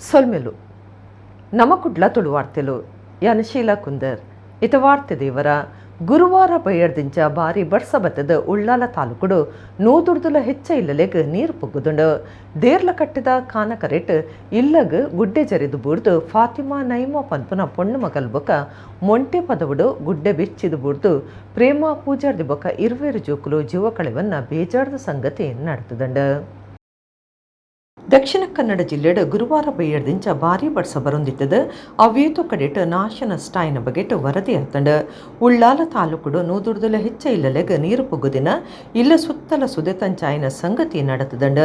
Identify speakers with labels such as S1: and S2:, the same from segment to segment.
S1: ಸೊಲ್ಮೆಲು ನಮ್ಮ ಕುಡ್ಲ ತುಳುವಾರ್ತೆಲು ಯಾನ ಶೀಲಾ ಕುಂದರ್ ಇತ ವಾರ್ತೆ ದೇವರ ಗುರುವಾರ ಬೈಯರ್ದಿಂಚ ಬಾರಿ ಬರ್ಸ ಬತ್ತದ ಉಳ್ಳಾಲ ತಾಲೂಕುಡು ನೂದುರ್ದುಲ ಹೆಚ್ಚ ಇಲ್ಲಲೆಗ್ ನೀರು ಪುಗ್ಗುದುಂಡು ದೇರ್ಲ ಕಟ್ಟಿದ ಕಾನಕರೆಟ್ ಇಲ್ಲಗ್ ಗುಡ್ಡೆ ಜರಿದು ಬೂಡ್ದು ಫಾತಿಮಾ ನೈಮಾ ಪನ್ಪುನ ಪೊಣ್ಣು ಮಗಲ್ ಬೊಕ ಮೊಂಟೆ ಪದವುಡು ಗುಡ್ಡೆ ಬಿಚ್ಚಿದು ಬೂಡ್ದು ಪ್ರೇಮ ಪೂಜಾರ್ದಿ ಬೊಕ ಇರುವೇರು ಜೋಕುಲು ಜೀವ ಕಳೆವನ್ನ ಬೇಜಾರ್ದ ಸಂಗತಿ ನಡೆದುದಂಡು. ದಕ್ಷಿಣ ಕನ್ನಡ ಜಿಲ್ಲೆಡ್ ಗುರುವಾರ ಬೈಯರ್ದಿಂಚ ಭಾರಿ ಬಡ್ಸ ಬರೊಂದಿತ್ತದ ಅವೇತು ಕಡೆಟ್ ನಾಶನ ಸ್ಟಾಯಿನ ಬಗೆಟ್ ವರದಿ ಆತಂಡ ಉಳ್ಳಾಲ ತಾಲೂಕುಡು ನೂದುರ್ದುಲ ಹೆಚ್ಚ ಇಲ್ಲಲೆಗ್ ನೀರು ಪುಗ್ಗುದಿನ ಇಲ್ಲ ಸುತ್ತಲ ಸುದೆತಂಚಾಯಿನ ಸಂಗತಿ ನಡೆತದಂಡ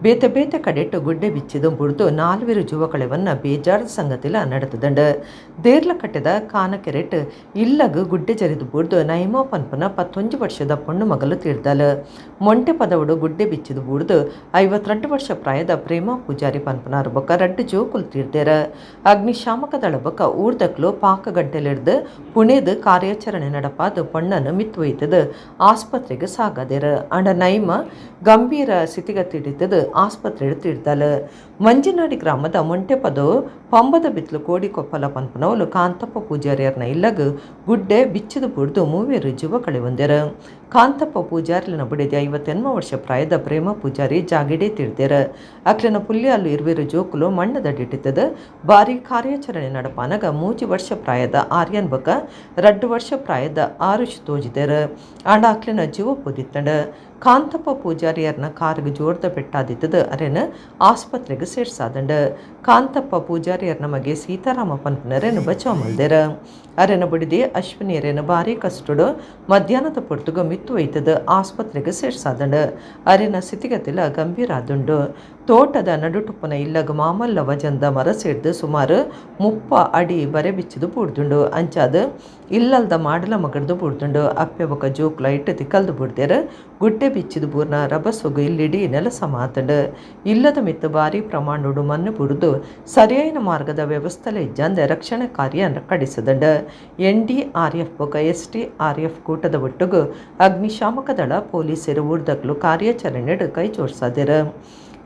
S1: ಬೇತೆ ಬೇತೆ ಕಡೆಟ್ ಗುಡ್ಡೆ ಬಿಚ್ಚಿದು ಬುಡ್ದು ನಾಲ್ವೇರು ಜೀವಕಳೆವನ್ನ ಬೇಜಾರದ ಸಂಗತಿಲ ನಡೆತದಂಡ ದೇರ್ಲ ಕಟ್ಟೆದ ಕಾನಕೆರೆಟ್ ಇಲ್ಲಗ್ ಗುಡ್ಡೆ ಜರಿದು ಬುಡ್ದು ನೈಮಾ ಪನ್ಪನ 11 ವರ್ಷದ ಪೊಣ್ಣು ಮಗಲು ತೀರ್ದಾಲ ಮೊಂಟೆ ಪದವುಡು ಗುಡ್ಡೆ ಬಿಚ್ಚಿದು ಬುಡ್ದು 52 ವರ್ಷ ಪ್ರಾಯದ ಪ್ರೇಮ ಪೂಜಾರಿ ಪನ್ಪನಾರು ಬೊಕ್ಕ 2 ಜೋಕುಲು ತೀರ್ದೇರ ಅಗ್ನಿಶಾಮಕ ದಳ ಬೊಕ್ಕ ಊರ್ದಕ್ಲು ಪಾಕ ಗಂಟೆಲಿಡ್ದು ಪುಣೆದ ಕಾರ್ಯಾಚರಣೆ ನಡಪಾದ ಪೊಣ್ಣನ್ನು ಮಿತ್ತೊಯ್ತದ ಆಸ್ಪತ್ರೆಗೆ ಸಾಗದೇರ ಅಂಡ ನೈಮ ಗಂಭೀರ ಸ್ಥಿತಿಗತಿಡಿತದ ಆಸ್ಪತ್ರೆ ತೀರ್ದಾಲ ಮಂಜಿನಾಡಿ ಗ್ರಾಮದ ಮೊಂಟೆ ಪದವು ಪಂಬದ ಬಿತ್ಲು ಕೋಡಿಕೊಪ್ಪಲ ಪನ್ಪನವಲು ಕಾಂತಪ್ಪ ಪೂಜಾರಿಯರ್ನ ಇಲ್ಲಗ್ ಗುಡ್ಡೆ ಬಿಚ್ಚಿದು ಬುಡ್ದು ಮೂವೇರು ಜೀವ ಕಳೆವೊಂದೇರ ಕಾಂತಪ್ಪ ಪೂಜಾರಿನ ಬುಡಿದ 51 ವರ್ಷ ಪ್ರಾಯದ ಪ್ರೇಮ ಪೂಜಾರಿ ಜಾಗಿಡೆ ತೀರ್ದೇರ ಅಕ್ಲಿನ ಪುಲ್ಯಾಲು ಇರುವೇರು ಜೋಕುಲು ಮಣ್ಣದಡಿಟ್ಟಿದ್ದದ ಭಾರಿ ಕಾರ್ಯಾಚರಣೆ ನಡಪಾನಗ 3 ವರ್ಷ ಪ್ರಾಯದ ಆರ್ಯನ್ ಬಕ 2 ವರ್ಷ ಪ್ರಾಯದ ಆರುಷ್ ತೋಜಿದೇರ ಆಂಡ ಅಕ್ಲಿನ ಜೀವ ಪುದಿತ್ತಂಡ ಕಾಂತಪ್ಪ ಪೂಜಾರಿಯರ್ನ ಕಾರ್ಗೆ ಜೋರ್ದ ಪೆಟ್ಟಾದಿತ್ತದ ಅರೆನ ಆಸ್ಪತ್ರೆಗೆ ಸೇರ್ಸಾದಂಡ ಕಾಂತಪ್ಪ ಪೂಜಾರಿಯರ್ನ ಮಗೆ ಸೀತಾರಾಮ ಪನ್ಪನರೇನು ಬಚಾವ್ ಮಲ್ದೇರ ಅರೆನ ಬುಡಿದೆ ಅಶ್ವಿನಿಯರೇನು ಭಾರಿ ಕಷ್ಟಡು ಮಧ್ಯಾಹ್ನದ ಪೊರ್ತುಗ ಮಿತ್ತು ಒಯ್ತದ ಆಸ್ಪತ್ರೆಗೆ ಸೇರ್ಸಾದಂಡ ಅರೆನ ಸ್ಥಿತಿಗತಿಲ ಗಂಭೀರ ಆದುಂಡು ತೋಟದ ನಡುಟುಪ್ಪನ ಇಲ್ಲಗ ಮಾಮಲ್ಲ ವಜಂದ ಮರ ಸೇರ್ದು ಸುಮಾರು 30 ಅಡಿ ಬರೆ ಬಿಚ್ಚಿದು ಬುಡ್ದುಂಡು ಅಂಚಾದ ಇಲ್ಲಲ್ದ ಮಾಡಲ ಮಗಡ್ದು ಬುಡ್ದುಂಡು ಅಪ್ಪೆ ಬೊಕ ಜೋಕ್ಲ ಇಟ್ಟು ತಿಕ್ಕಲ್ದು ಬುಡ್ದೇರ ಗುಡ್ಡೆ ಬಿಚ್ಚಿದು ಬೂರ್ನ ರಭಸೊಗು ಇಲ್ಲಿಡಿ ನೆಲಸ ಮಾತಂಡ ಇಲ್ಲದ ಮಿತ್ತು ಭಾರಿ ಪ್ರಮಾಣಡು ಮಣ್ಣು ಬುಡ್ದು ಸರಿಯಾಯಿನ ಮಾರ್ಗದ ವ್ಯವಸ್ಥೆಲೆ ಇಜ್ಜಂದ ರಕ್ಷಣಾ ಕಾರ್ಯ ಕಡಿಸದಂಡ NDRF ಬೊಕ SDRF ಕೂಟದ ಒಟ್ಟುಗು ಅಗ್ನಿಶಾಮಕ ದಳ ಪೊಲೀಸರು ಊರ್ದಕ್ಲು ಕಾರ್ಯಾಚರಣೆ ಕೈ ಜೋಡ್ಸಾದೇರ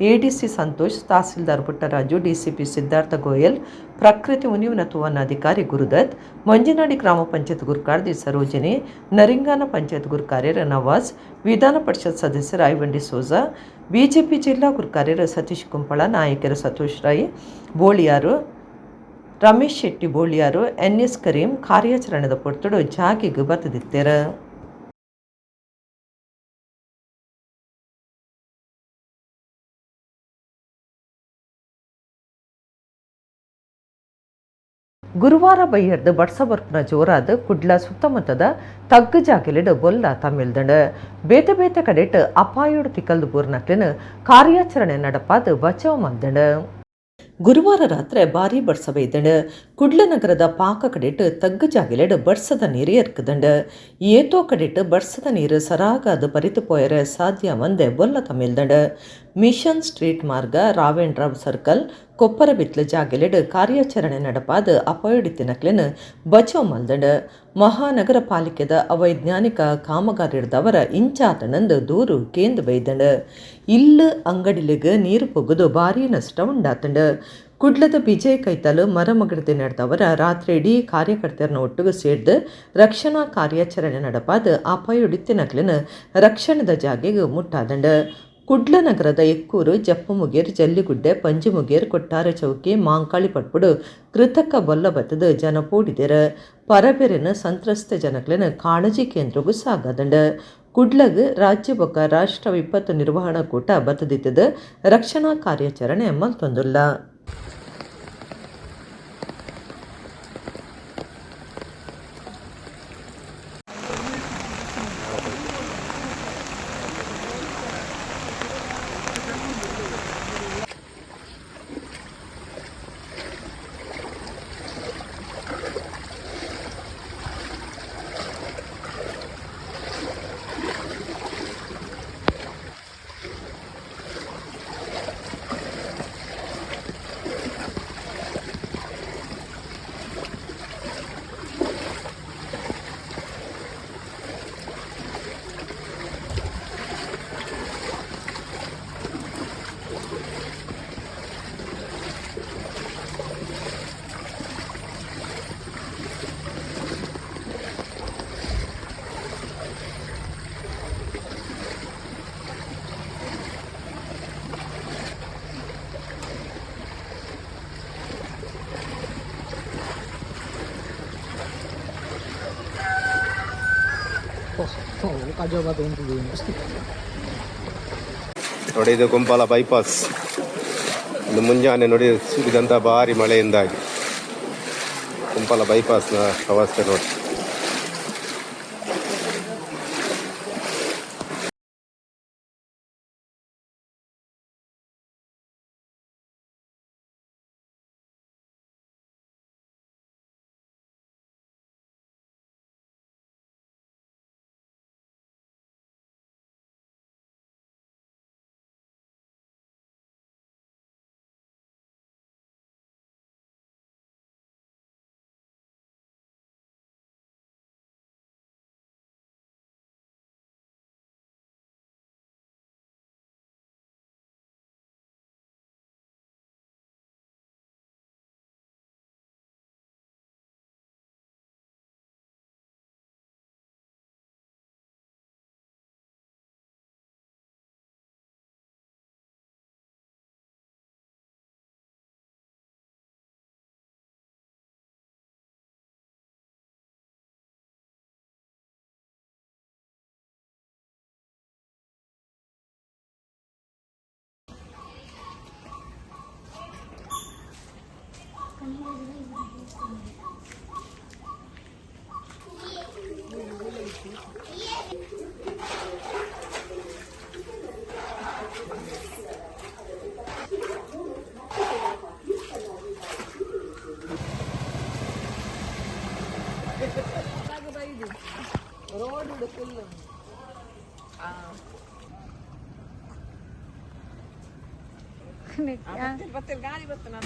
S1: ADC ಸಂತೋಷ್, ತಹಸೀಲ್ದಾರ್ ಪುಟ್ಟರಾಜು, DCP ಸಿದ್ಧಾರ್ಥ ಗೋಯಲ್, ಪ್ರಕೃತಿ ಉನ್ನತ ಅಧಿಕಾರಿ ಗುರುದತ್, ಮಂಜನಾಡಿ ಗ್ರಾಮ ಪಂಚಾಯತ್ ಗುರುಕಾರ್ಯ ಸರೋಜಿನಿ, ನರಿಂಗಾನ ಪಂಚಾಯತ್ ಗುರುಕಾರ್ಯರ ನವಾಜ್, ವಿಧಾನ ಪರಿಷತ್ ಸದಸ್ಯರ ಐವಂಡಿ ಸೋಜಾ, ಬಿಜೆಪಿ ಜಿಲ್ಲಾ ಗುರುಕಾರ್ಯರ ಸತೀಶ್ ಕುಂಪಳ, ನಾಯಕರು ಸಂತೋಷ್ ರಾಯ್ ಬೋಳಿಯಾರು, ರಮೇಶ್ ಶೆಟ್ಟಿ ಬೋಳಿಯಾರು, NS ಕರೀಂ ಕಾರ್ಯಾಚರಣೆದ ಪೊರ್ತುಡು ಜಾಗಿಗೆ ಬತ್ತದಿತ್ತೇರ. ಗುರುವಾರ ಬೈಯರ್ದು ಬಡ್ಸ ಬರ್ಪುನ ಜೋರಾದ ಕುಡ್ಲ ಸುತ್ತಮುತ್ತದ ತಗ್ಗು ಜಾಗೆಲಿಡ್ ಬೊಲ್ಲ ತಮಿಳ್ದಂಡ ಬೇತೆ ಬೇತೆ ಕಡೆಟ್ ಅಪಾಯೋಡು ತಿಕ್ಕಲ್ದು ಬೂರ್ನಕ್ಲಿನ ಕಾರ್ಯಾಚರಣೆ ನಡಪಾದ ಬಚಾವ್ ಮಲ್ದಂಡ ಗುರುವಾರ ರಾತ್ರಿ ಭಾರಿ ಬಡ್ಸ ಬೈದಂಡ ಕುಡ್ಲ ನಗರದ ಪಾಕ ಕಡೆಟ್ ತಗ್ಗು ಜಾಗೆಲಿಡ್ ಬಡ್ಸದ ನೀರು ಎರ್ಕದಂಡ ಏತೋ ಕಡೆಟ್ ಬಡ್ಸದ ನೀರು ಸರಾಗಾದ ಪರಿತು ಪೋಯರ ಸಾಧ್ಯ ಮಂದೆ ಬೊಲ್ಲ ತಮಿಳ್ದಂಡ ಮಿಷನ್ ಸ್ಟ್ರೀಟ್ ಮಾರ್ಗ ರಾವೆಂಡ್ರಾವ್ ಸರ್ಕಲ್ ಕೊಪ್ಪರ ಬಿತ್ಲು ಜಾಗೆಲಿಡ್ ಕಾರ್ಯಾಚರಣೆ ನಡಪಾದ ಅಪಾಯಡಿತಿನಕ್ಲಿನ ಬಚಾವ್ ಮಲ್ದಂಡ ಮಹಾನಗರ ಪಾಲಿಕೆದ ಅವೈಜ್ಞಾನಿಕ ಕಾಮಗಾರಿಡ್ದವರ ಇಂಚಾತನಂದು ದೂರು ಕೇಂದ್ರ ಬೈದಂಡ ಇಲ್ಲ ಅಂಗಡಿಲಿಗ ನೀರು ಪೊಗ್ಗುದು ಭಾರಿ ನಷ್ಟ ಉಂಡಾತಂಡ ಕುಡ್ಲದ ಬಿಜಯ್ ಕೈತಲು ಮರಮಗಡದೆ ನಡೆದವರ ರಾತ್ರಿ ಇಡೀ ಕಾರ್ಯಕರ್ತರನ್ನ ಒಟ್ಟಿಗೆ ಸೇರ್ದು ರಕ್ಷಣಾ ಕಾರ್ಯಾಚರಣೆ ನಡಪಾದ ಅಪಾಯಡಿತಿನಕ್ಲಿನ ರಕ್ಷಣದ ಜಾಗೆಗೆ ಮುಟ್ಟಾದಂಡ ಕುಡ್ಲ ನಗರದ ಎಕ್ಕೂರು, ಜಪ್ಪಮುಗೇರ್, ಜಲ್ಲಿಗುಡ್ಡೆ, ಪಂಜಿಮುಗೇರ್, ಕೊಟ್ಟಾರ ಚೌಕಿ, ಮಾಂಕಾಳಿ ಪಟ್ಪುಡು ಕೃತಕ ಬೊಲ್ಲ ಬತ್ತದ ಜನ ಪೋಡಿದೇರ ಪರಬೆರೆನ ಸಂತ್ರಸ್ತ ಜನಕ್ಲಿನ ಕಾಳಜಿ ಕೇಂದ್ರಗೂ ಸಾಗದಂಡ ಕುಡ್ಲಗ್ ರಾಜ್ಯ ಬೊಕ್ಕ ರಾಷ್ಟ್ರ ವಿಪತ್ತು ನಿರ್ವಹಣಾ ಕೂಟ ಬತ್ತದಿತ್ತದ ರಕ್ಷಣಾ ಕಾರ್ಯಾಚರಣೆ ಮಲ್ತೊಂದುಲ್ಲ.
S2: ನೋಡಿ ಇದು ಕುಂಪಾಲ ಬೈಪಾಸ್. ಇದು ಮುಂಜಾನೆ ನೋಡಿ ಸುರಿದಂಥ ಭಾರಿ ಮಳೆಯಿಂದಾಗಿ ಕುಂಪಾಲ ಬೈಪಾಸ್ನ ಅವಸ್ಥೆ ನೋಡಿ.
S3: ಗಾಡಿ ಬರ್ತೇನೆ.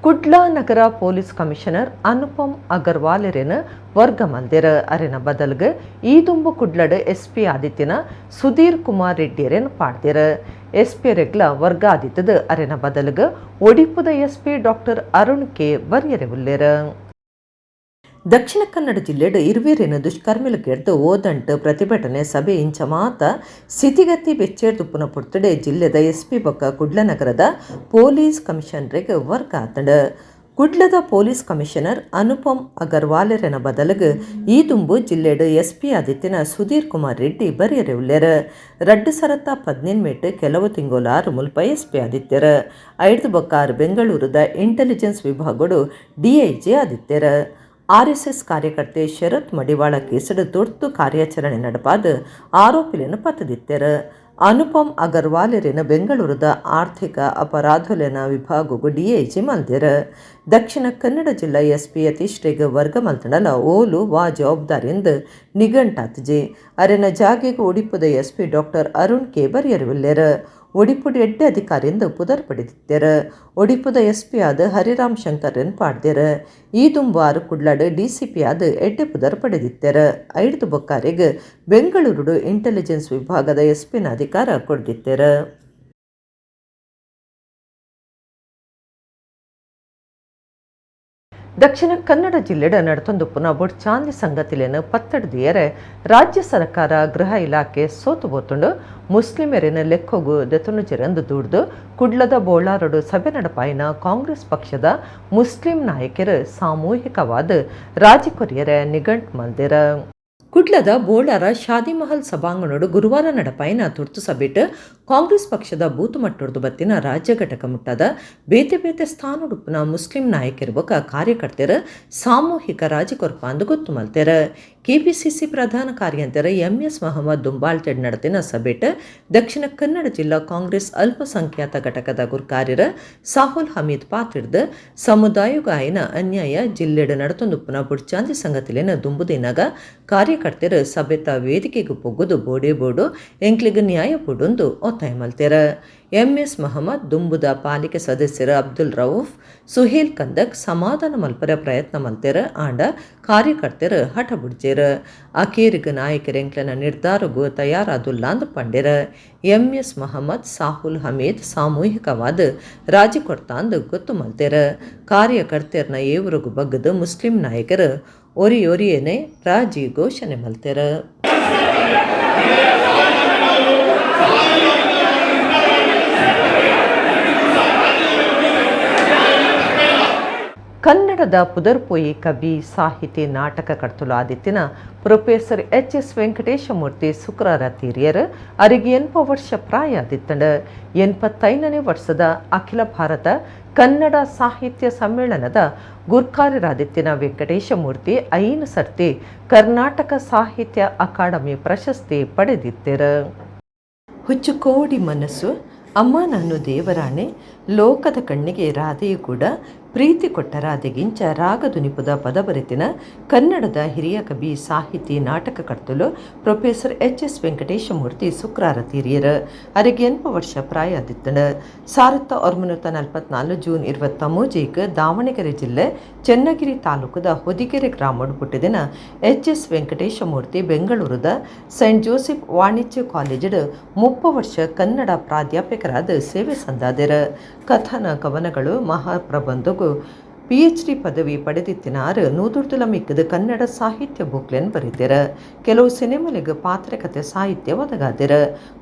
S1: ಕುಡ್ಲ ನಗರ ಪೊಲೀಸ್ ಕಮಿಷನರ್ ಅನುಪಮ್ ಅಗರ್ವಾಲರೇನ ವರ್ಗ ಮಲ್ದಿರ ಅರೆನ ಬದಲ್ಗೆ ಈ ದುಂಬು ಕುಡ್ಲಡ್ SP ಆದಿತ್ಯನ ಸುಧೀರ್ ಕುಮಾರ್ ರೆಡ್ಡಿಯರೇನ ಪಾಡ್ದಿರ. SP ರೆಗ್ಲ ವರ್ಗ ಆದಿತ್ಯದ ಅರೆನ ಬದಲ್ಗೆ ಒಡಿಪುದ SP doctor Arun K ಬರ್ಯರೆ ಉಲ್ಲೇರ. Dakshina Kannada ಜಿಲ್ಲೆಡ್ ಇರುವೇರಿನ ದುಷ್ಕರ್ಮಿಲಗೆಡ್ದು ಓದಂಟ್ ಪ್ರತಿಭಟನೆ ಸಭೆ ಇಂಚ ಮಾತ ಸ್ಥಿತಿಗತಿ ಬೆಚ್ಚೇರ್ದುಪ್ಪುನ ಪುರ್ತಡೆ ಜಿಲ್ಲೆದ SP ಬೊಕ್ಕ ಕುಡ್ಲನಗರದ ಪೊಲೀಸ್ ಕಮಿಷನರಿಗೆ ವರ್ಗ ಆತಂಡ. ಕುಡ್ಲದ ಪೊಲೀಸ್ ಕಮಿಷನರ್ ಅನುಪಮ್ ಅಗರ್ವಾಲರನ ಬದಲಿಗೆ ಈ ದುಂಬು ಜಿಲ್ಲೆಡ್ SP ಆದಿತ್ಯನ ಸುಧೀರ್ ಕುಮಾರ್ ರೆಡ್ಡಿ ಬರ್ಯರೆ ಉಲ್ಲೇರ. ರಡ್ಡು ಸರತ್ತ 18 ಕೆಲವು ತಿಂಗೋಲಾರು ಮುಲ್ಪ SP ಆದಿತ್ಯರ. ಐದು ಬೊಕ್ಕಾರು ಬೆಂಗಳೂರದ ಇಂಟೆಲಿಜೆನ್ಸ್ ವಿಭಾಗಡು DIG ಆದಿತ್ಯರ. RSS ಕಾರ್ಯಕರ್ತೆ ಶರತ್ ಮಡಿವಾಳ ಕೇಸಡು ತುರ್ತು ಕಾರ್ಯಾಚರಣೆ ನಡಪಾದ ಆರೋಪಿలను ಪತ್ತದಿತ್ತರ. ಅನುಪಮ್ ಅಗರ್ವಾಲರೇನ ಬೆಂಗಳೂರದ ಆರ್ಥಿಕ ಅಪರಾಧೋಲನ ವಿಭಾಗವು DIG ಮಲ್ದಿರ. ದಕ್ಷಿಣ ಕನ್ನಡ ಜಿಲ್ಲಾ SP ಯತೀಶ್ರೆಗೆ ವರ್ಗ ಮಲ್ತಡಲ ಓಲು ವಾ ಜವಾಬ್ದಾರಿಯಿಂದ ನಿಘಂಟಾತ್ಜಿ ಅರೆನ ಜಾಗೆಗೆ ಒಡಿಪುದ SP ಡಾಕ್ಟರ್ ಅರುಣ್ ಕೆ ಬರ್ಯರುವಿಲ್ಲೆರ. ಒಡಿಪುಡ ಎಡ್ಡೆ ಅಧಿಕಾರಿಯಿಂದ ಪುದರ್ ಪಡೆದಿತ್ತರ. ಒಡಿಪುದ SP ಆದ ಹರಿರಾಮ್ ಶಂಕರನ್ ಪಾಡ್ದೆರ. ಈ ದುಂಬಾರು ಕುಡ್ಲಾಡ್ DCP ಆದ ಎಡ್ಡೆ ಪುದರ್ ಪಡೆದಿತ್ತರ. ಐದು ಬೊಕ್ಕಾರಿಗೆ ಬೆಂಗಳೂರು ಇಂಟೆಲಿಜೆನ್ಸ್ ವಿಭಾಗದ SPನ ಅಧಿಕಾರ ಕೊಡ್ದಿತ್ತರ. ದಕ್ಷಿಣ ಕನ್ನಡ ಜಿಲ್ಲೆಡ ನಡತೊಂದುಪ್ಪುನ ಬೊಡ್ಚಾಂದಿ ಸಂಗತಿಲೇನು ಪತ್ತಡ್ದಿಯರೆ ರಾಜ್ಯ ಸರ್ಕಾರ ಗೃಹ ಇಲಾಖೆ ಸೋತು ಬೋತುಂಡು ಮುಸ್ಲಿಮರಿನ ಲೆಕ್ಕೊಗು ದೆತುನುಜೆರೆಂದು ದೂಡ್ದು ಕುಡ್ಲದ ಬೋಳಾರಡು ಸಭೆ ನಡಪಾಯಿನ ಕಾಂಗ್ರೆಸ್ ಪಕ್ಷದ ಮುಸ್ಲಿಂ ನಾಯಕರು ಸಾಮೂಹಿಕವಾದ ರಾಜಿಕೊರಿಯರೆ ನಿಘಂಟ್ ಮಲ್ದಿರ. ಕುಡ್ಲದ ಬೋಳಾರ ಶಾದಿ ಮಹಲ್ ಸಭಾಂಗಣೋಡು ಗುರುವಾರ ನಡಪಾಯಿನ ತುರ್ತು ಸಭೆಟ್ ಕಾಂಗ್ರೆಸ್ ಪಕ್ಷದ ಬೂತು ಮಟ್ಟೊಡ್ದು ಬತ್ತಿನ ರಾಜ್ಯ ಘಟಕ ಮುಟ್ಟದ ಬೇತೆ ಬೇತೆ ಸ್ಥಾನಡುಪ್ಪುನ ಮುಸ್ಲಿಂ ನಾಯಕರು ಬೊಕ ಕಾರ್ಯಕರ್ತೆರು ಸಾಮೂಹಿಕ ರಾಜಿ ಕೊರ್ಪಾಂದು ಗೊತ್ತು ಮಲ್ತೆರ. ಕೆಪಿಸಿಸಿ ಪ್ರಧಾನ ಕಾರ್ಯಂತರ ಎಂಎಸ್ ಮಹಮ್ಮದ್ ದುಂಬಾಳ್ತೆಡ್ ನಡೆದಿನ ಸಭೆಟ್ ದಕ್ಷಿಣ ಕನ್ನಡ ಜಿಲ್ಲಾ ಕಾಂಗ್ರೆಸ್ ಅಲ್ಪಸಂಖ್ಯಾತ ಘಟಕದ ಗುರ್ಕಾರ್ಯರ ಸಾಹುಲ್ ಹಮೀದ್ ಪಾತ್ರಿಡ್ದು ಸಮುದಾಯಗ ಆಯ್ನ ಅನ್ಯಾಯ ಜಿಲ್ಲೆಡ್ ನಡತೊಂದುಪ್ಪುನ ಬುಡ್ಚಾಂದಿ ಸಂಗತಿಲೇನ ದುಂಬುದಿನಾಗ ಕಾರ್ಯಕರ್ತೆರು ಸಭೆತ ವೇದಿಕೆಗೆ ಪೊಗ್ಗುದು ಬೋಡೆ ಬೋಡು ಎಂಕ್ಲಿಗೆ ನ್ಯಾಯ ಪುಡೊಂದು ಒತ್ತಾಯ ಮಲ್ತೆರ. ಎಂಎಸ್ ಮಹಮ್ಮದ್ ದುಂಬುದ ಪಾಲಿಕೆ ಸದಸ್ಯರ ಅಬ್ದುಲ್ ರೌಫ್ ಸುಹೇಲ್ ಕಂದಕ್ ಸಮಾಧಾನ ಮಲ್ಪರ ಪ್ರಯತ್ನ ಮಲ್ತೆರ ಆಂಡ ಕಾರ್ಯಕರ್ತೆರು ಹಠ ಬುಡ್ಜೇರ. ಅಕೇರಿಗ ನಾಯಕರ ಎಂಕ್ಲನ ನಿರ್ಧಾರಗೂ ತಯಾರಾದುಲ್ಲ ಅಂದು ಪಂಡೆರ. ಎಂಎಸ್ ಮಹಮ್ಮದ್ ಸಾಹುಲ್ ಹಮೀದ್ ಸಾಮೂಹಿಕವಾದ ರಾಜಿ ಕೊಡ್ತಾಂದು ಗೊತ್ತು ಮಲ್ತೆರ. ಕಾರ್ಯಕರ್ತೆರ್ನ ಏವರಿಗೂ ಬಗ್ಗದು ಮುಸ್ಲಿಂ ನಾಯಕರು ಒರಿಯೊರಿಯೇನೆ ರಾಜಿ ಘೋಷಣೆ ಮಲ್ತೆರ. ಕನ್ನಡದ ಪುದರ್ಪೊಯಿ ಕವಿ ಸಾಹಿತಿ ನಾಟಕ ಕರ್ತುಲು ಆದಿತ್ತಿನ ಪ್ರೊಫೆಸರ್ ಎಚ್.ಎಸ್. ವೆಂಕಟೇಶಮೂರ್ತಿ ಶುಕ್ರವಾರ ತೀರಿಯರು ಅವರಿಗೆ 80 ವರ್ಷ ಪ್ರಾಯ ಆದಿತ್ತಂಡ 85ನೇ ವರ್ಷದ ಅಖಿಲ ಭಾರತ ಕನ್ನಡ ಸಾಹಿತ್ಯ ಸಮ್ಮೇಳನದ ಗುರ್ಕಾರ್ಯರಾದಿತ್ತಿನ ವೆಂಕಟೇಶಮೂರ್ತಿ 5 ಸರ್ತಿ ಕರ್ನಾಟಕ ಸಾಹಿತ್ಯ ಅಕಾಡೆಮಿ ಪ್ರಶಸ್ತಿ ಪಡೆದಿದ್ದರು. ಹುಚ್ಚು ಕೋಡಿ ಮನಸ್ಸು ಅಮ್ಮ ನಾನು ದೇವರಾಣೆ ಲೋಕದ ಕಣ್ಣಿಗೆ ರಾಧೆಯು ಕೂಡ ಪ್ರೀತಿ ಕೊಟ್ಟ ರಾಧೆಗಿಂಚ ರಾಗದುನಿಪುದ ಪದ ಬರೆತಿನ ಕನ್ನಡದ ಹಿರಿಯ ಕವಿ ಸಾಹಿತಿ ನಾಟಕ ಕರ್ತಲು ಪ್ರೊಫೆಸರ್ ಎಚ್.ಎಸ್. ವೆಂಕಟೇಶಮೂರ್ತಿ ಶುಕ್ರವಾರ ತೀರಿಯರು ಅವರಿಗೆ 80 ವರ್ಷ ಪ್ರಾಯ ಆದಿತ್ತಂಡ 1944 ಜೂನ್ 23 ದಾವಣಗೆರೆ ಜಿಲ್ಲೆ ಚೆನ್ನಗಿರಿ ತಾಲೂಕದ ಹೊದಿಗೆರೆ ಗ್ರಾಮಡ್ ಹುಟ್ಟಿದಿನ ಎಚ್.ಎಸ್. ವೆಂಕಟೇಶಮೂರ್ತಿ ಬೆಂಗಳೂರದ ಸೈಂಟ್ ಜೋಸೆಫ್ ವಾಣಿಜ್ಯ ಕಾಲೇಜಡ್ 30 ವರ್ಷ ಕನ್ನಡ ಪ್ರಾಧ್ಯಾಪಕರಾದ ಸೇವೆ ಸಂದಾದೆರ. ಕಥನ ಕವನಗಳು ಮಹಾಪ್ರಬಂಧಗೂ PhD ಪದವಿ ಪಡೆದಿತ್ತಿನಾರು ನೂದುರ್ದುಲ ಮಿಕ್ಕದ ಕನ್ನಡ ಸಾಹಿತ್ಯ ಬುಕ್ಲೆನ್ ಬರೀತಿರ. ಕೆಲವು ಸಿನಿಮಾಲಿಗೆ ಪಾತ್ರಕಥೆ ಸಾಹಿತ್ಯ ಒದಗಾದಿರ.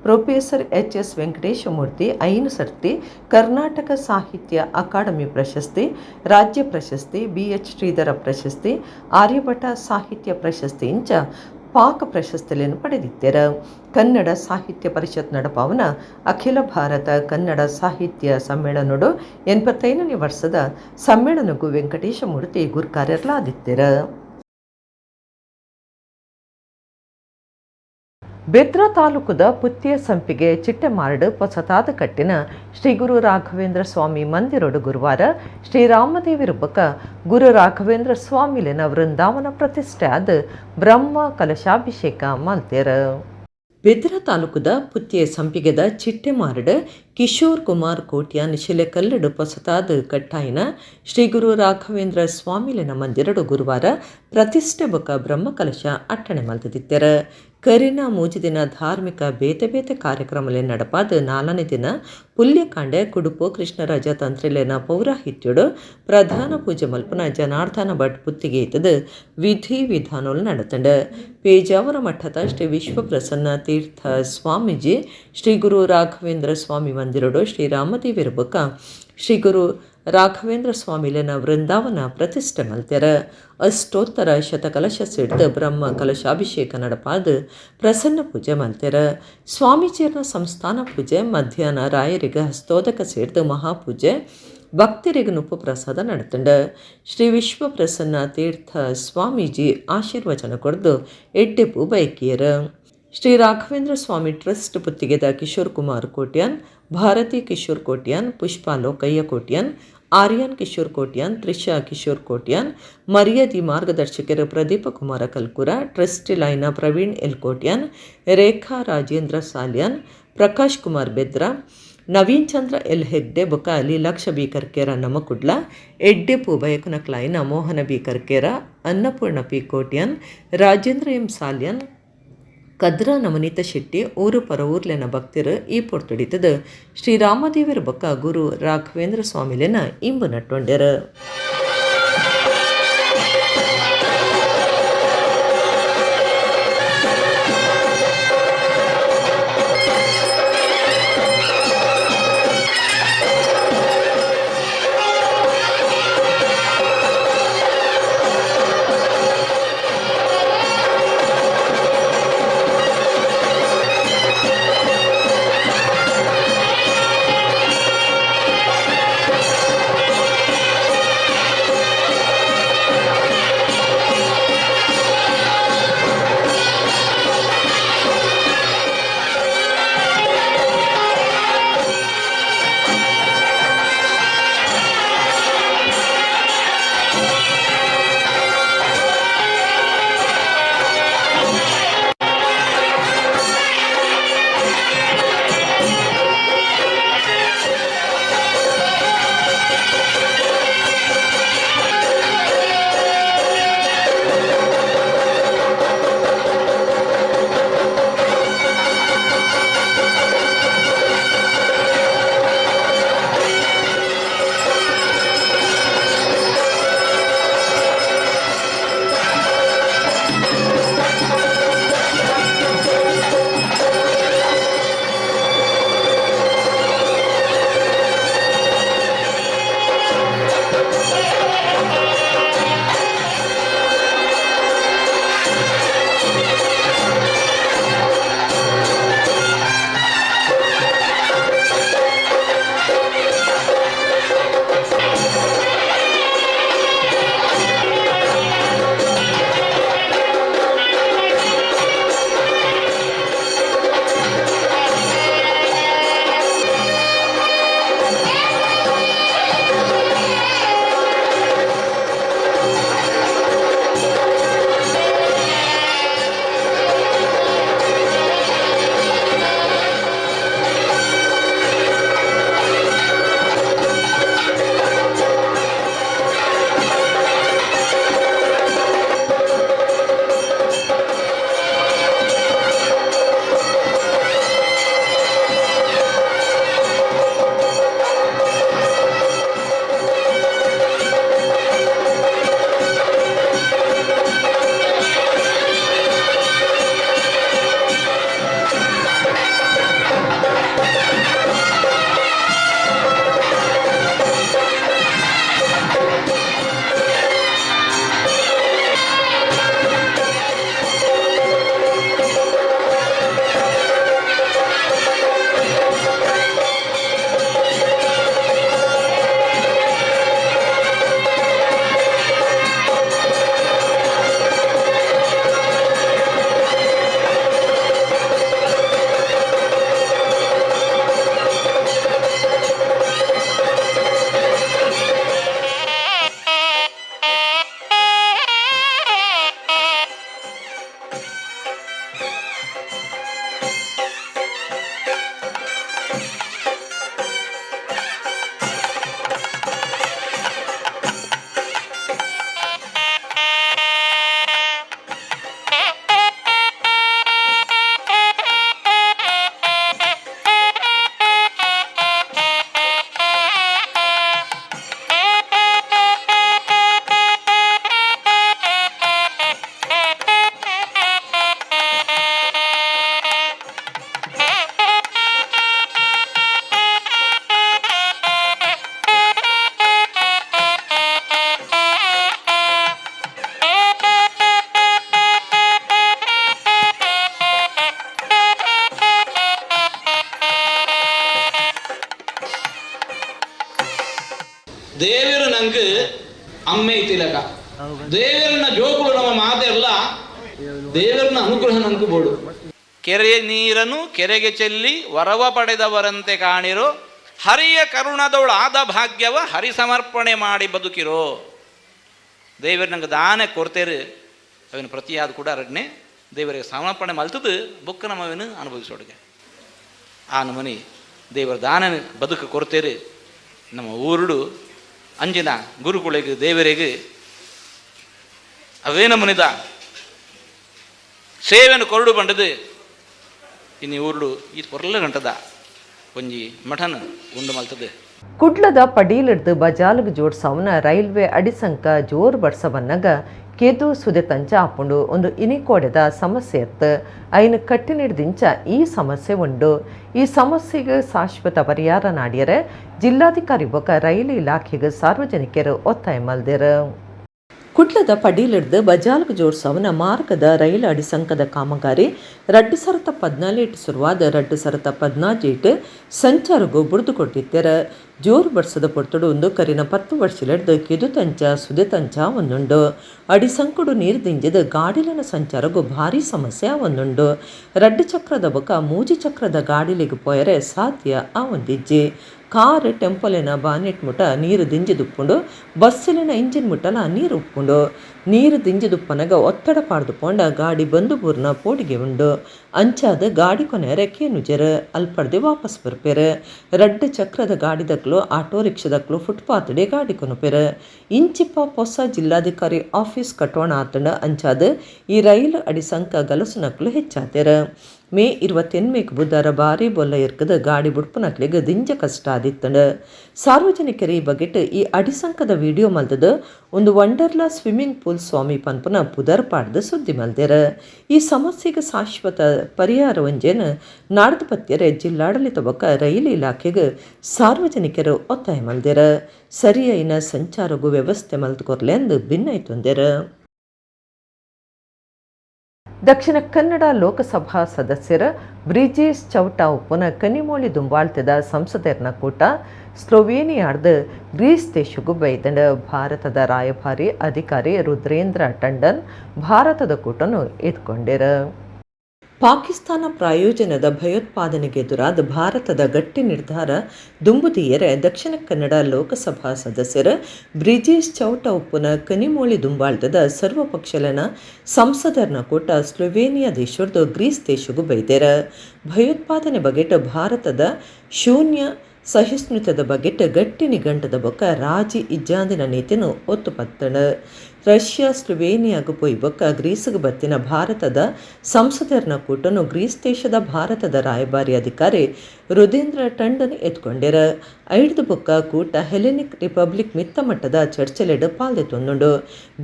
S1: ಪ್ರೊಫೆಸರ್ ಎಚ್.ಎಸ್. ವೆಂಕಟೇಶಮೂರ್ತಿ 5 ಸರ್ತಿ ಕರ್ನಾಟಕ ಸಾಹಿತ್ಯ ಅಕಾಡೆಮಿ ಪ್ರಶಸ್ತಿ, ರಾಜ್ಯ ಪ್ರಶಸ್ತಿ, BH ಶ್ರೀಧರ ಪ್ರಶಸ್ತಿ, ಆರ್ಯಭಟ ಸಾಹಿತ್ಯ ಪ್ರಶಸ್ತಿ ಇಂಚ ಪಾಕ ಪ್ರಶಸ್ತಿಯನ್ನು ಪಡೆದಿದ್ದರ. ಕನ್ನಡ ಸಾಹಿತ್ಯ ಪರಿಷತ್ ನಡಪಾವನ ಅಖಿಲ ಭಾರತ ಕನ್ನಡ ಸಾಹಿತ್ಯ ಸಮ್ಮೇಳನಡು 85ನೇ ವರ್ಷದ ಸಮ್ಮೇಳನಗೂ ವೆಂಕಟೇಶಮೂರ್ತಿ ಗುರ್ಕಾರ್ಯರ್ಲಾದಿದ್ದರ. ಬೆದ್ರಾ ತಾಲೂಕದ ಪುತ್ತಿಯ ಸಂಪಿಗೆ ಚಿಟ್ಟೆಮಾರಡು ಪೊಸತಾದ ಕಟ್ಟಿನ ಶ್ರೀ ಗುರು ರಾಘವೇಂದ್ರ ಸ್ವಾಮಿ ಮಂದಿರೋಡು ಗುರುವಾರ ಶ್ರೀರಾಮದೇವಿ ರುಬ್ಬಕ ಗುರು ರಾಘವೇಂದ್ರ ಸ್ವಾಮಿಲಿನ ವೃಂದಾವನ ಪ್ರತಿಷ್ಠೆ ಆದ ಬ್ರಹ್ಮ ಕಲಶಾಭಿಷೇಕ ಮಲ್ತೆರ. ಬೆದ್ರಾ ತಾಲೂಕದ ಪುತ್ತಿಯ ಸಂಪಿಗೆದ ಚಿಟ್ಟೆಮಾರಡು ಕಿಶೋರ್ ಕುಮಾರ್ ಕೋಟ್ಯಾನ್ ಶಿಲೆಕಲ್ಲಡು ಪೊಸತಾದ ಕಟ್ಟಾಯಿನ ಶ್ರೀ ಗುರು ರಾಘವೇಂದ್ರ ಸ್ವಾಮಿಲಿನ ಮಂದಿರಡು ಗುರುವಾರ ಪ್ರತಿಷ್ಠೆ ಬೊಕ ಬ್ರಹ್ಮಕಲಶ ಅಟ್ಟಣೆ ಮಲ್ತದಿತ್ತೆರ. ಕರಿನ ಮೂಜಿ ದಿನ ಧಾರ್ಮಿಕ ಬೇತೆ ಬೇತೆ ಕಾರ್ಯಕ್ರಮಲೆ ನಡಪಾದ 4ನೇ ದಿನ ಪುಲ್ಯಕಾಂಡೆ ಕುಡುಪು ಕೃಷ್ಣರಾಜ ತಂತ್ರಿಲೆನ ಪೌರಾಹಿತ್ಯುಡು ಪ್ರಧಾನ ಪೂಜೆ ಮಲ್ಪನ ಜನಾರ್ದನ ಭಟ್ ಪುತ್ತಿಗೆ ಇತ್ತದ ವಿಧಿ ವಿಧಾನೋಲ್ ನಡತಂಡ. ಪೇಜಾವರ ಮಠದ ಶ್ರೀ ವಿಶ್ವಪ್ರಸನ್ನ ತೀರ್ಥ ಸ್ವಾಮೀಜಿ ಶ್ರೀ ಗುರು ರಾಘವೇಂದ್ರ ಸ್ವಾಮಿ ಮಂದಿರಡು ಶ್ರೀರಾಮದೇವಿ ರುಬ್ಬಕ ಶ್ರೀ ಗುರು ರಾಘವೇಂದ್ರ ಸ್ವಾಮಿಲಿನ ವೃಂದಾವನ ಪ್ರತಿಷ್ಠೆ ಮಲ್ತೆರ. ಅಷ್ಟೋತ್ತರ ಶತಕಲಶ ಸಿಡ್ದು ಬ್ರಹ್ಮ ಕಲಶಾಭಿಷೇಕ ನಡಪಾದ ಪ್ರಸನ್ನ ಪೂಜೆ ಮಲ್ತೆರ. ಸ್ವಾಮೀಜಿಯರ ಸಂಸ್ಥಾನ ಪೂಜೆ ಮಧ್ಯಾಹ್ನ ರಾಯರಿಗೆ ಹಸ್ತೋದಕ ಸೇರ್ದು ಮಹಾಪೂಜೆ ಭಕ್ತರಿಗೆ ನುಪ್ಪು ಪ್ರಸಾದ ನಡತಂಡ. ಶ್ರೀ ವಿಶ್ವಪ್ರಸನ್ನ ತೀರ್ಥ ಸ್ವಾಮೀಜಿ ಆಶೀರ್ವಚನ ಕೊಡ್ದು ಎಡ್ಡೆಪು ಬೈಕಿಯರ. ಶ್ರೀ ರಾಘವೇಂದ್ರ ಸ್ವಾಮಿ ಟ್ರಸ್ಟ್ ಪುತ್ತಿಗೆದ ಕಿಶೋರ್ ಕುಮಾರ್ ಕೋಟ್ಯಾನ್, ಭಾರತಿ ಕಿಶೋರ್ ಕೋಟ್ಯಾನ್, ಪುಷ್ಪಾ ಲೋಕಯ್ಯ ಕೋಟ್ಯಾನ್, ಆರ್ಯನ್ ಕಿಶೋರ್ ಕೋಟ್ಯಾನ್, ತ್ರಿಷಾ ಕಿಶೋರ್ ಕೋಟ್ಯಾನ್, ಮರ್ಯಾದಿ ಮಾರ್ಗದರ್ಶಕರು ಪ್ರದೀಪ ಕುಮಾರ ಕಲ್ಕುರ, ಟ್ರಸ್ಟಿ ಲೈನ ಪ್ರವೀಣ್ ಎಲ್ ಕೋಟ್ಯಾನ್, ರೇಖಾ ರಾಜೇಂದ್ರ ಸಾಲ್ಯಾನ್, ಪ್ರಕಾಶ್ ಕುಮಾರ್ ಬೆದ್ರಾ, ನವೀನ್ ಚಂದ್ರ ಎಲ್ ಹೆಗ್ಡೆ ಬೊಕ ಲೀಲಾಕ್ಷ ಬಿ ಕರ್ಕೇರ ನಮಕುಡ್ಲ, ಎಡ್ಡೆಪು ಬಯಕುನಕ್ಲಾಯಿನ Mohana B Karkera, Annapoorna P Kotian, Rajendra M Salian, ಕದ್ರಾ ನವನೀತ ಶೆಟ್ಟಿ ಊರು ಪರ ಊರ್ಲೆನ ಭಕ್ತರು ಈ ಪೊರ್ತೊಡಿತದ ಶ್ರೀರಾಮದೇವರ ಬೊಕ್ಕ ಗುರು ರಾಘವೇಂದ್ರ ಸ್ವಾಮಿಲೆನ ಇಂಬು ನಟ್ಟೊಂಡ್ಯರ.
S4: ಅಮ್ಮೆ ತಿಲಕ ದೇವರನ್ನ ಜೋಗುಳು ನಮ್ಮ ಮಾತೆಲ್ಲ ದೇವರನ್ನ ಅನುಗ್ರಹ ನಂಬುಬೋಡು. ಕೆರೆ ನೀರನ್ನು ಕೆರೆಗೆ ಚೆಲ್ಲಿ ವರವ ಪಡೆದವರಂತೆ ಕಾಣಿರೋ, ಹರಿಯ ಕರುಣದವಳು ಆದ ಭಾಗ್ಯವ ಹರಿ ಸಮರ್ಪಣೆ ಮಾಡಿ ಬದುಕಿರೋ. ದೇವರು ನಂಗೆ ದಾನೆ ಕೊಡ್ತೇರು, ಅವನು ಪ್ರತಿಯಾದ ಕೂಡ ರಡ್ನೆ ದೇವರಿಗೆ ಸಮರ್ಪಣೆ ಮಲ್ತದ್ದು ಬುಕ್ಕ ನಮ್ಮವನು ಅನುಭವಿಸೋಡಿಗೆ. ಆ ನಮನಿ ದೇವರ ದಾನ ಬದುಕು ಕೊಡ್ತೇರು. ನಮ್ಮ ಊರುಡು ಅಂಜಿನ ಗುರುಕುಳಿಗೆ ದೇವರಿಗೆ ಅವೇ ನಮನಿದ ಸೇವೆಯನ್ನು ಕೊರಡು ಬಂಡದು ಇನ್ನು ಊರುಡು ಈ ಕೊರಲ ಗಂಟದ ಒಂಜಿ ಮಠನ ಉಂಡು ಮಲ್ತದೆ.
S1: ಕುಡ್ಲದ ಪಡೀಲಿಡ್ದು ಬಜಾಲ್ಗ್ ಜೋಡ್ಸವನ ರೈಲ್ವೆ ಅಡಿಸಂಕ ಜೋರು ಬಡ್ಸವನ್ನಾಗ ಕೇದು ಸುದೆ ತಂಚ ಹಾಕೊಂಡು ಒಂದು ಇನಿಕೋಡೆದ ಸಮಸ್ಯೆ ಇತ್ತು. ಐನು ಕಟ್ಟಿನಿಡ್ದಿಂಚ ಈ ಸಮಸ್ಯೆ ಉಂಡು. ಈ ಸಮಸ್ಯೆಗೆ ಶಾಶ್ವತ ಪರಿಹಾರ ನಾಡ್ಯರೆ ಜಿಲ್ಲಾಧಿಕಾರಿ ಬೊಕ ರೈಲು ಇಲಾಖೆಗೆ ಸಾರ್ವಜನಿಕರು ಒತ್ತಾಯ ಮಲ್ದೇರು. ಕುಡ್ಲದ ಪಡೀಲಿಡ್ದು ಬಜಾಲ್ಗ್ ಜೋಡ್ಸವನ ಮಾರ್ಗದ ರೈಲು ಅಡಿಸಂಕದ ಕಾಮಗಾರಿ 2014 ಶುರುವಾದ 2015 ಸಂಚಾರಗೂ ಬುಡ್ದು ಕೊಟ್ಟಿದ್ದಾರೆ. ಜೋರು ಬಡ್ಸದ ಪೊರ್ತುಡು ಒಂದು ಕರಿನ 10 ವರ್ಷಲಿಡ್ದು ಕಿದು ತಂಚ ಸುದೆ ತಂಚ ಒಂದುಂಡು. ಅಡಿಸಂಕುಡು ನೀರು ದಿಂಜಿದ ಗಾಡಿಲಿನ ಸಂಚಾರಗೂ ಭಾರಿ ಸಮಸ್ಯೆ ಒಂದುಂಡು. 2 ಚಕ್ರದ ಬೊಕ 3 ಚಕ್ರದ ಗಾಡಿಲಿಗೆ ಪೋಯರೆ ಸಾಧ್ಯ ಆ ಒಂದಿಜ್ಜಿ. ಕಾರ್ ಟೆಂಪೋಲಿನ ಬಾನೆಟ್ ಮುಟ ನೀರು ದಿಂಜಿದುಪ್ಪುಂಡು, ಬಸ್ಸಿಲಿನ ಇಂಜಿನ್ ಮುಟ್ಟಲ ನೀರು ಉಪ್ಪುಂಡು. ನೀರು ದಿಂಜಿದುಪ್ಪನಗ ಒತ್ತಡ ಪಾಡ್ದುಕೊಂಡ ಗಾಡಿ ಬಂದು ಬೂರ್ನ ಪೋಡಿಗೆ ಉಂಡು. ಅಂಚಾದ ಗಾಡಿ ಕೊನೆ ರೆಕ್ಕೆ ನುಜರು ಅಲ್ಪಡ್ದೆ ವಾಪಸ್ ಬರ್ಪೇರು. 2 ಚಕ್ರದ ಗಾಡಿದಕ್ಲು ಆಟೋ ರಿಕ್ಷಾದಕ್ಲು ಫುಟ್ಪಾತ್ಡೆ ಗಾಡಿ ಕೊನಪೇರು. ಇಂಚಿಪ್ಪ ಹೊಸ ಜಿಲ್ಲಾಧಿಕಾರಿ ಆಫೀಸ್ ಕಟ್ಟೋಣ ಆತಂಡ ಅಂಚಾದ ಈ ರೈಲು ಅಡಿಸಂಕ ಗಲಸುನಕ್ಲು ಹೆಚ್ಚಾತೇರು. ಮೇ 28 ಬುಧವಾರ ಭಾರಿ ಬೊಲ್ಲ ಇರ್ಕದ ಗಾಡಿ ಬುಡ್ಪುನಕ್ಲಿಗೆ ದಿಂಜ ಕಷ್ಟ ಆದಿತ್ತಂಡು. ಸಾರ್ವಜನಿಕರು ಈ ಬಗೆಟ್ ಈ ಅಡಿಸಂಕದ ವಿಡಿಯೋ ಮಲ್ತದ ಒಂದು ವಂಡರ್ಲಾ ಸ್ವಿಮ್ಮಿಂಗ್ ಪೂಲ್ ಸ್ವಾಮಿ ಪನ್ಪುನ ಪುದರ್ ಪಾಡ್ದು ಸುದ್ದಿ ಮಲ್ದೇರ. ಈ ಸಮಸ್ಯೆಗೆ ಶಾಶ್ವತ ಪರಿಹಾರ ಒಂಜೇನು ನಾಡ್ದು ಪತ್ಯರೆ ಜಿಲ್ಲಾಡಳಿತ ಬೊಕ ರೈಲು ಇಲಾಖೆಗೆ ಸಾರ್ವಜನಿಕರು ಒತ್ತಾಯ ಮಲ್ದೇರ. ಸರಿಯೈನ ಸಂಚಾರಗೂ ವ್ಯವಸ್ಥೆ ಮಲ್ತುಕೊರ್ಲೆ ಎಂದು ಭಿನ್ನೈತೊಂದೇರ. ದಕ್ಷಿಣ ಕನ್ನಡ ಲೋಕಸಭಾ ಸದಸ್ಯರ ಬ್ರಿಜೇಶ್ ಚೌಟಾ ಉಪ್ಪುನ ಕನಿಮೋಳಿ ದುಂಬಾಳ್ತದ ಸಂಸದರ್ನ ಕೂಟ ಸ್ಲೋವೇನಿಯಾದ ಗ್ರೀಸ್ ದೇಶಗೂ ಬೈದಂಡ. ಭಾರತದ ರಾಯಭಾರಿ ಅಧಿಕಾರಿ ರುದ್ರೇಂದ್ರ ಟಂಡನ್ ಭಾರತದ ಕೂಟನು ಎದ್ಕೊಂಡೇರ. ಪಾಕಿಸ್ತಾನ ಪ್ರಾಯೋಜನದ ಭಯೋತ್ಪಾದನೆಗೆ ಎದುರಾದ ಭಾರತದ ಗಟ್ಟಿ ನಿರ್ಧಾರ ದುಂಬುದಿಯರೆ ದಕ್ಷಿಣ ಕನ್ನಡ ಲೋಕಸಭಾ ಸದಸ್ಯರ ಬ್ರಿಜೇಶ್ ಚೌಟಾ ಉಪ್ಪುನ ಕನಿಮೋಳಿ ದುಂಬಾಳ್ತದ ಸರ್ವಪಕ್ಷಲನ ಸಂಸದರ್ನ ಕೂಟ ಸ್ಲೋವೇನಿಯಾ ದೇಶದ್ದು ಗ್ರೀಸ್ ದೇಶಗೂ ಬೈದೇರ. ಭಯೋತ್ಪಾದನೆ ಬಗೆಟ್ ಭಾರತದ ಶೂನ್ಯ ಸಹಿಷ್ಣುತದ ಬಗೆಟ್ ಗಟ್ಟಿ ನಿಘಂಟದ ಬೊಕ್ಕ ರಾಜಿ ಇಜ್ಜಾಂದಿನ ನೀತಿನು ಒತ್ತು ಪತ್ತಣ. ರಷ್ಯಾ ಸ್ಲೋವೇನಿಯಾಗೂ ಪೊಯ್ ಬೊಕ್ಕ ಗ್ರೀಸ್ಗೆ ಬತ್ತಿನ ಭಾರತದ ಸಂಸದರ್ನ ಕೂಟನು ಗ್ರೀಸ್ ದೇಶದ ಭಾರತದ ರಾಯಭಾರಿ ಅಧಿಕಾರಿ ರುದ್ರೇಂದ್ರ ಟಂಡನ್ ಎತ್ಕೊಂಡೇರ. ಐಡ್ದು ಬೊಕ್ಕ ಕೂಟ ಹೆಲೆನಿಕ್ ರಿಪಬ್ಲಿಕ್ ಮಿತ್ತ ಮಟ್ಟದ ಚರ್ಚೆಲೆಡ್ ಪಾಲ್ದೆತೊಂದುಂಡು.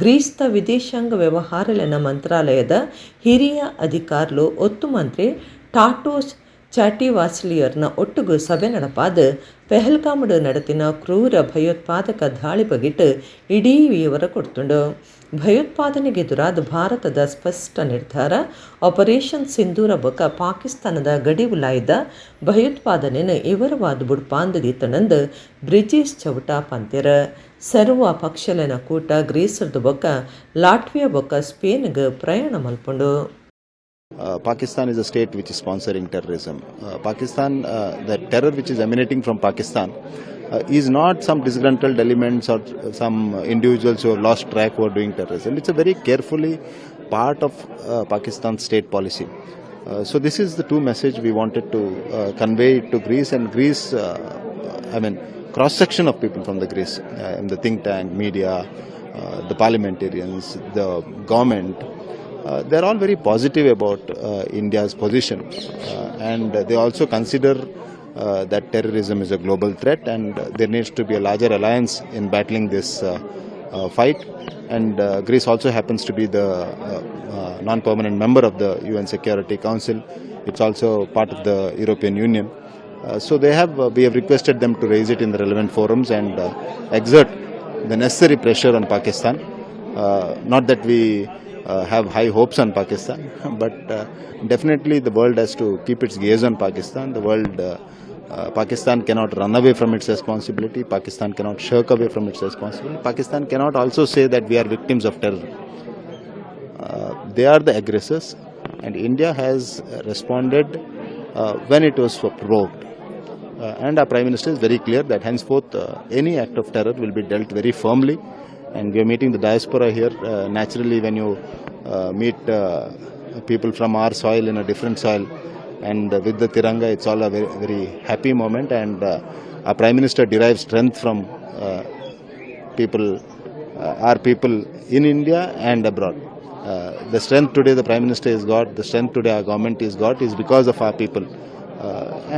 S1: ಗ್ರೀಸ್ದ ವಿದೇಶಾಂಗ ವ್ಯವಹಾರಲೆನ ಮಂತ್ರಾಲಯದ ಹಿರಿಯ ಅಧಿಕಾರ್ಲು ಒತ್ತು ಮಂತ್ರಿ ಟಾಟೋಸ್ ಚಾಟಿವಾಸ್ಲಿಯರ್ನ ಒಟ್ಟುಗು ಸಭೆ ನಡಪಾದ ಪೆಹಲ್ಗಾಮಡ್ ನಡತಿನ ಕ್ರೂರ ಭಯೋತ್ಪಾದಕ ದಾಳಿ ಬಗೆಟ್ ಇಡೀ ವಿವರ ಕೊಡ್ತುಂಡು. ಭಯೋತ್ಪಾದನೆಗೆ ಎದುರಾದ ಭಾರತದ ಸ್ಪಷ್ಟ ನಿರ್ಧಾರ ಆಪರೇಷನ್ ಸಿಂಧೂರ ಬೊಕ ಪಾಕಿಸ್ತಾನದ ಗಡಿ ಉಲಾಯ್ದ ಭಯೋತ್ಪಾದನೆನ ಇವರವಾದ ಬುಡ್ಪಾಂದದಿತ್ತನಂದು ಬ್ರಿಜೇಶ್ ಚೌಟಾ ಪಂತೆರ. ಸರ್ವ ಪಕ್ಷಲನ ಕೂಟ ಗ್ರೀಸರ್ದು ಬೊಕ ಲಾಟ್ವಿಯಾ ಬೊಕ ಸ್ಪೇನ್ಗೆ ಪ್ರಯಾಣ ಮಲ್ಪುಂಡು.
S5: Pakistan is a state which is sponsoring terrorism. The terror which is emanating from Pakistan is not some disgruntled elements or some individuals who have lost track who are doing terrorism. It's a very carefully part of Pakistan's state policy. So this is the two message we wanted to convey to Greece, and Greece, cross-section of people from the Greece, the think tank, media, the parliamentarians, the government, they're all very positive about India's position, and they also consider that terrorism is a global threat and there needs to be a larger alliance in battling this fight. And Greece also happens to be the non-permanent member of the UN Security Council. It's also part of the European Union. So we have requested them to raise it in the relevant forums and exert the necessary pressure on Pakistan. Not that we have high hopes on Pakistan, but definitely the world has to keep its gaze on Pakistan. The world Pakistan cannot run away from its responsibility. Pakistan cannot shirk away from its responsibility. Pakistan cannot also say that we are victims of terror. They are the aggressors, and India has responded when it was provoked. And our Prime Minister is very clear that henceforth any act of terror will be dealt very firmly. And we are meeting the diaspora here. Naturally, when you meet people from our soil in a different soil, and with the Tiranga, it's all a very, very happy moment. And our Prime Minister derives strength from our people in India and abroad. The strength today the Prime Minister has got, the strength today our government has got, is because of our people.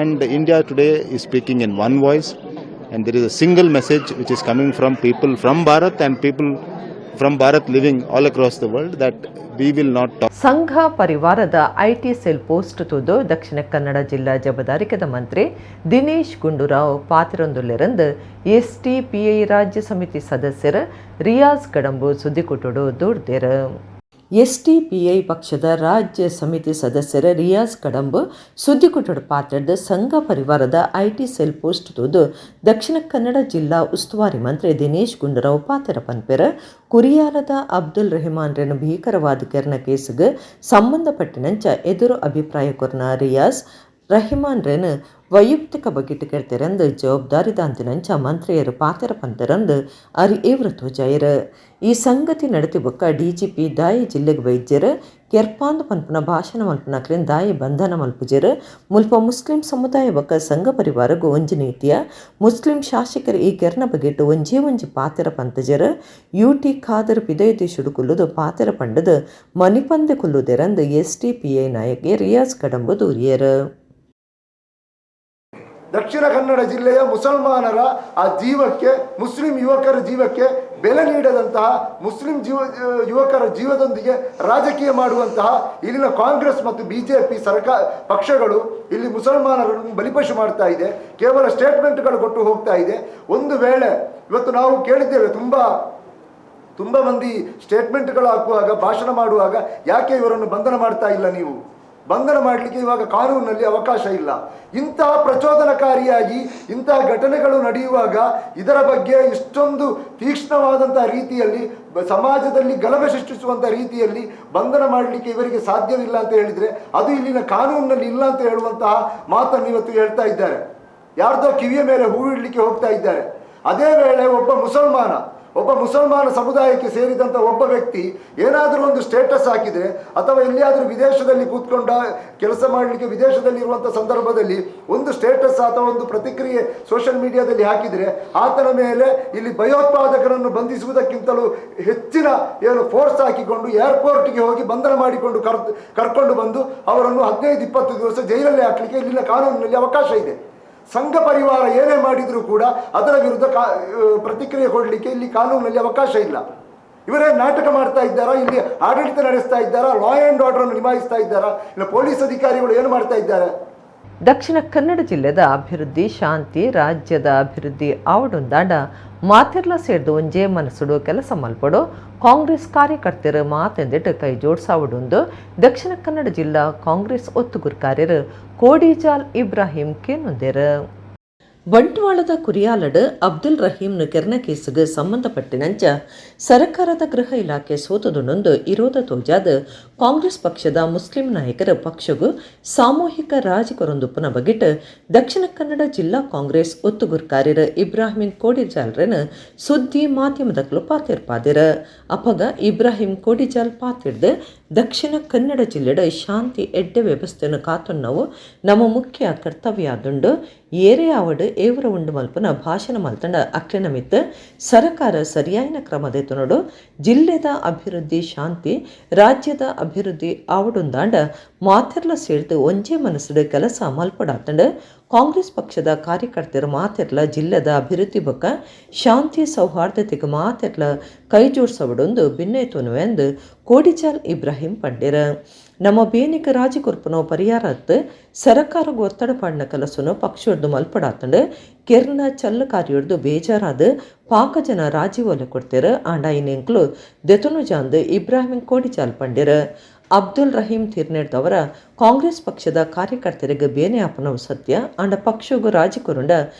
S5: And India today is speaking in one voice, and there is a single message which is coming from people from Bharat and people from Bharat living all across the world, that we will not talk.
S1: ಸಂಘ ಪರಿವಾರದ IT cell post ತುದು Dakshina Kannada ಜಿಲ್ಲಾ ಜವಾಬ್ದಾರಿಕದ ಮಂತ್ರಿ Dinesh Gundu Rao ಪಾತ್ರೊಂದುಲ್ಲೆರಂದು STPI ರಾಜ್ಯ ಸಮಿತಿ ಸದಸ್ಯರು Riyaz Kadambu ಸುದ್ದಿಕೊಟ್ಟುಡು ದೂಡ್ದೇರು. STPI ಪಕ್ಷದ ರಾಜ್ಯ ಸಮಿತಿ ಸದಸ್ಯರ ರಿಯಾಜ್ ಕಡಂಬು ಸುದ್ದಿಕೊಟ್ಟುಡು ಪಾತ್ರದ ಸಂಘ ಪರಿವಾರದ IT cell post ತುದು Dakshina Kannada ಜಿಲ್ಲಾ ಉಸ್ತುವಾರಿ ಮಂತ್ರಿ ದಿನೇಶ್ ಗುಂಡೂರಾವ್ ಪಾತ್ರ ಪನ್ಪೆರ ಕುರಿಯಾಲದ ಅಬ್ದುಲ್ ರೆಹಮಾನ್ ರೆನು ಭೀಕರವಾದ ಕೆರನ ಕೇಸಿಗೆ ಸಂಬಂಧಪಟ್ಟಿನಂಚ ಎದುರು ಅಭಿಪ್ರಾಯ ಕೊರ್ನ ರಿಯಾಜ್ ರಹಿಮಾನ್ ರೆನು ವೈಯಕ್ತಿಕ ಬಗೆಟ್ ಕೆಡ್ತೆರಂದು ಜವಾಬ್ದಾರಿದಾಂತಿನಂಚ ಮಂತ್ರಿಯರು ಪಾತ್ರ ಪಂತರಂದು ಅರಿ ಏವ್ರ ತೋಜಾಯರು. ಈ ಸಂಗತಿ ನಡೆತಿ ಬೊಕ್ಕ ಡಿಜಿಪಿ ದಾಯಿ ಜಿಲ್ಲೆಗೆ ವೈದ್ಯರು ಕೆರ್ಪಾಂದು ಪನ್ಪುನ ಭಾಷಣ ಮಲ್ಪನಕ್ಲಿನ್ ದಾಯಿ ಬಂಧನ ಮಲ್ಪುಜರು ಮುಲ್ಪ ಮುಸ್ಲಿಂ ಸಮುದಾಯ ಬೊಕ್ಕ ಸಂಘ ಪರಿವಾರಗೂ ಒಂಜಿ ನೀತಿಯ ಮುಸ್ಲಿಂ ಶಾಸಕರು ಈ ಕೆರ್ನ ಬಗೆಟ್ ಒಂಜಿ ಪಾತ್ರ ಪಂತಜರು ಯುಟಿ ಖಾದರ್ ಪಿದಯತಿ ಶುಡುಕುಲ್ಲುದು ಪಾತ್ರ ಪಂಡದು ಮನಿಪಂದೆ ಕುಲ್ಲುದೆರಂದು ಎಸ್ಟಿಪಿಐ ನಾಯಕಿ ರಿಯಾಜ್ ಕಡಂಬು ದೂರಿಯರು.
S6: ದಕ್ಷಿಣ ಕನ್ನಡ ಜಿಲ್ಲೆಯ ಮುಸಲ್ಮಾನರ ಆ ಜೀವಕ್ಕೆ, ಮುಸ್ಲಿಂ ಯುವಕರ ಜೀವಕ್ಕೆ ಬೆಲೆ ನೀಡದಂತಹ, ಮುಸ್ಲಿಂ ಯುವಕರ ಜೀವದೊಂದಿಗೆ ರಾಜಕೀಯ ಮಾಡುವಂತಹ ಇಲ್ಲಿನ ಕಾಂಗ್ರೆಸ್ ಮತ್ತು ಬಿಜೆಪಿ ಪಕ್ಷಗಳು ಇಲ್ಲಿ ಮುಸಲ್ಮಾನರನ್ನು ಬಲಿಪಶು ಮಾಡ್ತಾ ಇದೆ. ಕೇವಲ ಸ್ಟೇಟ್ಮೆಂಟ್ಗಳು ಕೊಟ್ಟು ಹೋಗ್ತಾ ಇದೆ. ಒಂದು ವೇಳೆ ಇವತ್ತು ನಾವು ಕೇಳಿದ್ದೇವೆ, ತುಂಬ ಮಂದಿ ಸ್ಟೇಟ್ಮೆಂಟ್ಗಳು ಹಾಕುವಾಗ, ಭಾಷಣ ಮಾಡುವಾಗ, ಯಾಕೆ ಇವರನ್ನು ಬಂಧನ ಮಾಡ್ತಾ ಇಲ್ಲ ನೀವು? ಬಂಧನ ಮಾಡಲಿಕ್ಕೆ ಇವಾಗ ಕಾನೂನಿನಲ್ಲಿ ಅವಕಾಶ ಇಲ್ಲ. ಇಂತಹ ಪ್ರಚೋದನಕಾರಿಯಾಗಿ ಇಂತಹ ಘಟನೆಗಳು ನಡೆಯುವಾಗ ಇದರ ಬಗ್ಗೆ ಇಷ್ಟೊಂದು ತೀಕ್ಷ್ಣವಾದಂತಹ ರೀತಿಯಲ್ಲಿ ಸಮಾಜದಲ್ಲಿ ಗಲಭೆ ಸೃಷ್ಟಿಸುವಂಥ ರೀತಿಯಲ್ಲಿ ಬಂಧನ ಮಾಡಲಿಕ್ಕೆ ಇವರಿಗೆ ಸಾಧ್ಯವಿಲ್ಲ ಅಂತ ಹೇಳಿದರೆ ಅದು ಇಲ್ಲಿನ ಕಾನೂನಿನಲ್ಲಿ ಇಲ್ಲ ಅಂತ ಹೇಳುವಂತಹ ಮಾತನ್ನು ಇವತ್ತು ಹೇಳ್ತಾ ಇದ್ದಾರೆ. ಯಾರ್ದೋ ಕಿವಿಯ ಮೇಲೆ ಹೂ ಇಡಲಿಕ್ಕೆ ಹೋಗ್ತಾ ಇದ್ದಾರೆ. ಅದೇ ವೇಳೆ ಒಬ್ಬ ಮುಸಲ್ಮಾನ ಸಮುದಾಯಕ್ಕೆ ಸೇರಿದಂಥ ಒಬ್ಬ ವ್ಯಕ್ತಿ ಏನಾದರೂ ಒಂದು ಸ್ಟೇಟಸ್ ಹಾಕಿದರೆ, ಅಥವಾ ಎಲ್ಲಿಯಾದರೂ ವಿದೇಶದಲ್ಲಿ ಕೂತ್ಕೊಂಡ ಕೆಲಸ ಮಾಡಲಿಕ್ಕೆ ವಿದೇಶದಲ್ಲಿ ಇರುವಂಥ ಸಂದರ್ಭದಲ್ಲಿ ಒಂದು ಸ್ಟೇಟಸ್ ಅಥವಾ ಒಂದು ಪ್ರತಿಕ್ರಿಯೆ ಸೋಷಿಯಲ್ ಮೀಡಿಯಾದಲ್ಲಿ ಹಾಕಿದರೆ, ಆತನ ಮೇಲೆ ಇಲ್ಲಿ ಭಯೋತ್ಪಾದಕರನ್ನು ಬಂಧಿಸುವುದಕ್ಕಿಂತಲೂ ಹೆಚ್ಚಿನ ಫೋರ್ಸ್ ಹಾಕಿಕೊಂಡು ಏರ್ಪೋರ್ಟ್ಗೆ ಹೋಗಿ ಬಂಧನ ಮಾಡಿಕೊಂಡು ಕರ್ಕೊಂಡು ಬಂದು ಅವರನ್ನು 15-20 ದಿವಸ ಜೈಲಲ್ಲಿ ಹಾಕಲಿಕ್ಕೆ ಇಲ್ಲಿನ ಕಾನೂನಿನಲ್ಲಿ ಅವಕಾಶ ಇದೆ. ಸಂಘ ಪರಿವಾರ ಏನೇ ಮಾಡಿದರೂ ಕೂಡ ಅದರ ವಿರುದ್ಧ ಪ್ರತಿಕ್ರಿಯೆ ಕೊಡಲಿಕ್ಕೆ ಇಲ್ಲಿ ಕಾನೂನಿನಲ್ಲಿ ಅವಕಾಶ ಇಲ್ಲ. ಇವರೇ ನಾಟಕ ಮಾಡ್ತಾ ಇದ್ದಾರಾ? ಇಲ್ಲಿ ಆಡಳಿತ ನಡೆಸ್ತಾ ಇದ್ದಾರಾ? ಲಾ ಆ್ಯಂಡ್ ಆರ್ಡರ್ ಅನ್ನು ನಿಭಾಯಿಸ್ತಾ ಇದ್ದಾರಾ? ಇಲ್ಲ ಪೊಲೀಸ್ ಅಧಿಕಾರಿಗಳು ಏನು ಮಾಡ್ತಾ ಇದ್ದಾರೆ?
S1: ದಕ್ಷಿಣ ಕನ್ನಡ ಜಿಲ್ಲೆದ ಅಭಿವೃದ್ಧಿ, ಶಾಂತಿ, ರಾಜ್ಯದ ಅಭಿವೃದ್ಧಿ ಆವಡೊಂದಾಂಡ ಮಾತೆರ್ಲ ಸೇರ್ದು ಒಂಜೇ ಮನಸ್ಸುಡು ಕೆಲಸ ಮಲ್ಪಡು ಕಾಂಗ್ರೆಸ್ ಕಾರ್ಯಕರ್ತರು ಮಾತೆಂದಿಟ್ಟು ಕೈ ಜೋಡಿಸಾವಡೊಂದು ದಕ್ಷಿಣ ಕನ್ನಡ ಜಿಲ್ಲಾ ಕಾಂಗ್ರೆಸ್ ಒತ್ತುಗುರು ಕಾರ್ಯರು ಕೋಡಿಜಾಲ್ ಇಬ್ರಾಹಿಂ ಕೇನುಂದೆರು. ಬಂಟ್ವಾಳದ ಕುರಿಯಾಲಡ್ ಅಬ್ದುಲ್ ರಹೀಮ್ನ ಕೆರ್ನ ಕೇಸಿಗೆ ಸಂಬಂಧಪಟ್ಟಿನಂಚ ಸರ್ಕಾರದ ಗೃಹ ಇಲಾಖೆ ಸೋತದೊಂದು ವಿರೋಧ ತೋಜಾದ ಕಾಂಗ್ರೆಸ್ ಪಕ್ಷದ ಮುಸ್ಲಿಂ ನಾಯಕರ ಪಕ್ಷಗೂ ಸಾಮೂಹಿಕ ರಾಜಕರೊಂದುಪ್ಪನ ಬಗೆಟ್ ದಕ್ಷಿಣ ಕನ್ನಡ ಜಿಲ್ಲಾ ಕಾಂಗ್ರೆಸ್ ಒತ್ತುಗುರು ಕಾರ್ಯರ ಇಬ್ರಾಹಿಂ ಕೋಡಿಜಾಲ್ರನ ಸುದ್ದಿ ಮಾಧ್ಯಮದಕ್ಕಲು ಪಾತಿರ್ಪಾದಿರ. ಅಪಗ ಇಬ್ರಾಹಿಂ ಕೋಡಿಜಾಲ್ ಪಾತಿರ್ದು ದಕ್ಷಿಣ ಕನ್ನಡ ಜಿಲ್ಲೆಡ ಶಾಂತಿ ಎಡ್ಡೆ ವ್ಯವಸ್ಥೆಯನ್ನು ಕಾತೊನ್ನವು ನಮ್ಮ ಮುಖ್ಯ ಕರ್ತವ್ಯ ಆದುಂಡು ಏರೆ ಆವಡು ಏವರ ಉಂಡು ಮಲ್ಪನ ಭಾಷಣ ಮಲ್ತಂಡ ಅಕ್ಲಿನ ಮಿತ್ತ ಸರ್ಕಾರ ಸರಿಯಾಯಿನ ಕ್ರಮದೆತ್ತು ನೋಡು ಜಿಲ್ಲೆದ ಅಭಿವೃದ್ಧಿ, ಶಾಂತಿ, ರಾಜ್ಯದ ಅಭಿವೃದ್ಧಿ ಆವಡೊಂದಾಂಡ ಮಾತೆರ್ಲ ಸೇರ್ದು ಒಂಜೇ ಮನಸ್ಸುಡು ಕೆಲಸ ಮಲ್ಪಡಾತಂಡ ಕಾಂಗ್ರೆಸ್ ಪಕ್ಷದ ಕಾರ್ಯಕರ್ತರು ಮಾತೆರ್ಲ ಜಿಲ್ಲೆದ ಅಭಿವೃದ್ಧಿ ಬೊಕ್ಕ ಶಾಂತಿ ಸೌಹಾರ್ದತೆಗೆ ಮಾತೆರ್ಲ ಕೈ ಜೋಡಿಸಬಡೊಂದು ಭಿನ್ನೈತುನುವೆಂದು ಕೋಡಿಜಾಲ್ ಇಬ್ರಾಹಿಂ ಪಂಡಿರ. ನಮ್ಮ ಬೇನಿಕ ರಾಜಕುರ್ಪನೋ ಪರಿಹಾರತ್ತು ಸರ್ಕಾರಗೂ ಒತ್ತಡ ಪಾಡಿನ ಕೆಲಸನು ಪಕ್ಷದ್ದು ಮಲ್ಪಡಾತಂಡು ಕೆರ್ನ ಚಲ್ಲ ಕಾರ್ಯೊಡ್ದು ಬೇಜಾರಾದ ಪಾಕ ಜನ ರಾಜಿ ಒಲೆ ಕೊಡ್ತಿರ. ಆಂಡ ಇನ್ನೆಂಕ್ಲು ದೆತುನು ಜಾಂದು ಇಬ್ರಾಹಿಂ ಕೋಡಿಜಾಲ್ ಪಂಡಿರ. ಅಬ್ದುಲ್ ರಹೀಂ ತಿರ್ನೇಡ್ದವರ ಕಾಂಗ್ರೆಸ್ ಪಕ್ಷದ ಕಾರ್ಯಕರ್ತರಿಗೆ ಬೇನೆ ಆಪನವು ಸತ್ಯ ಅಂಡ ಪಕ್ಷಗೂ ರಾಜಿಕೊರುಂಡ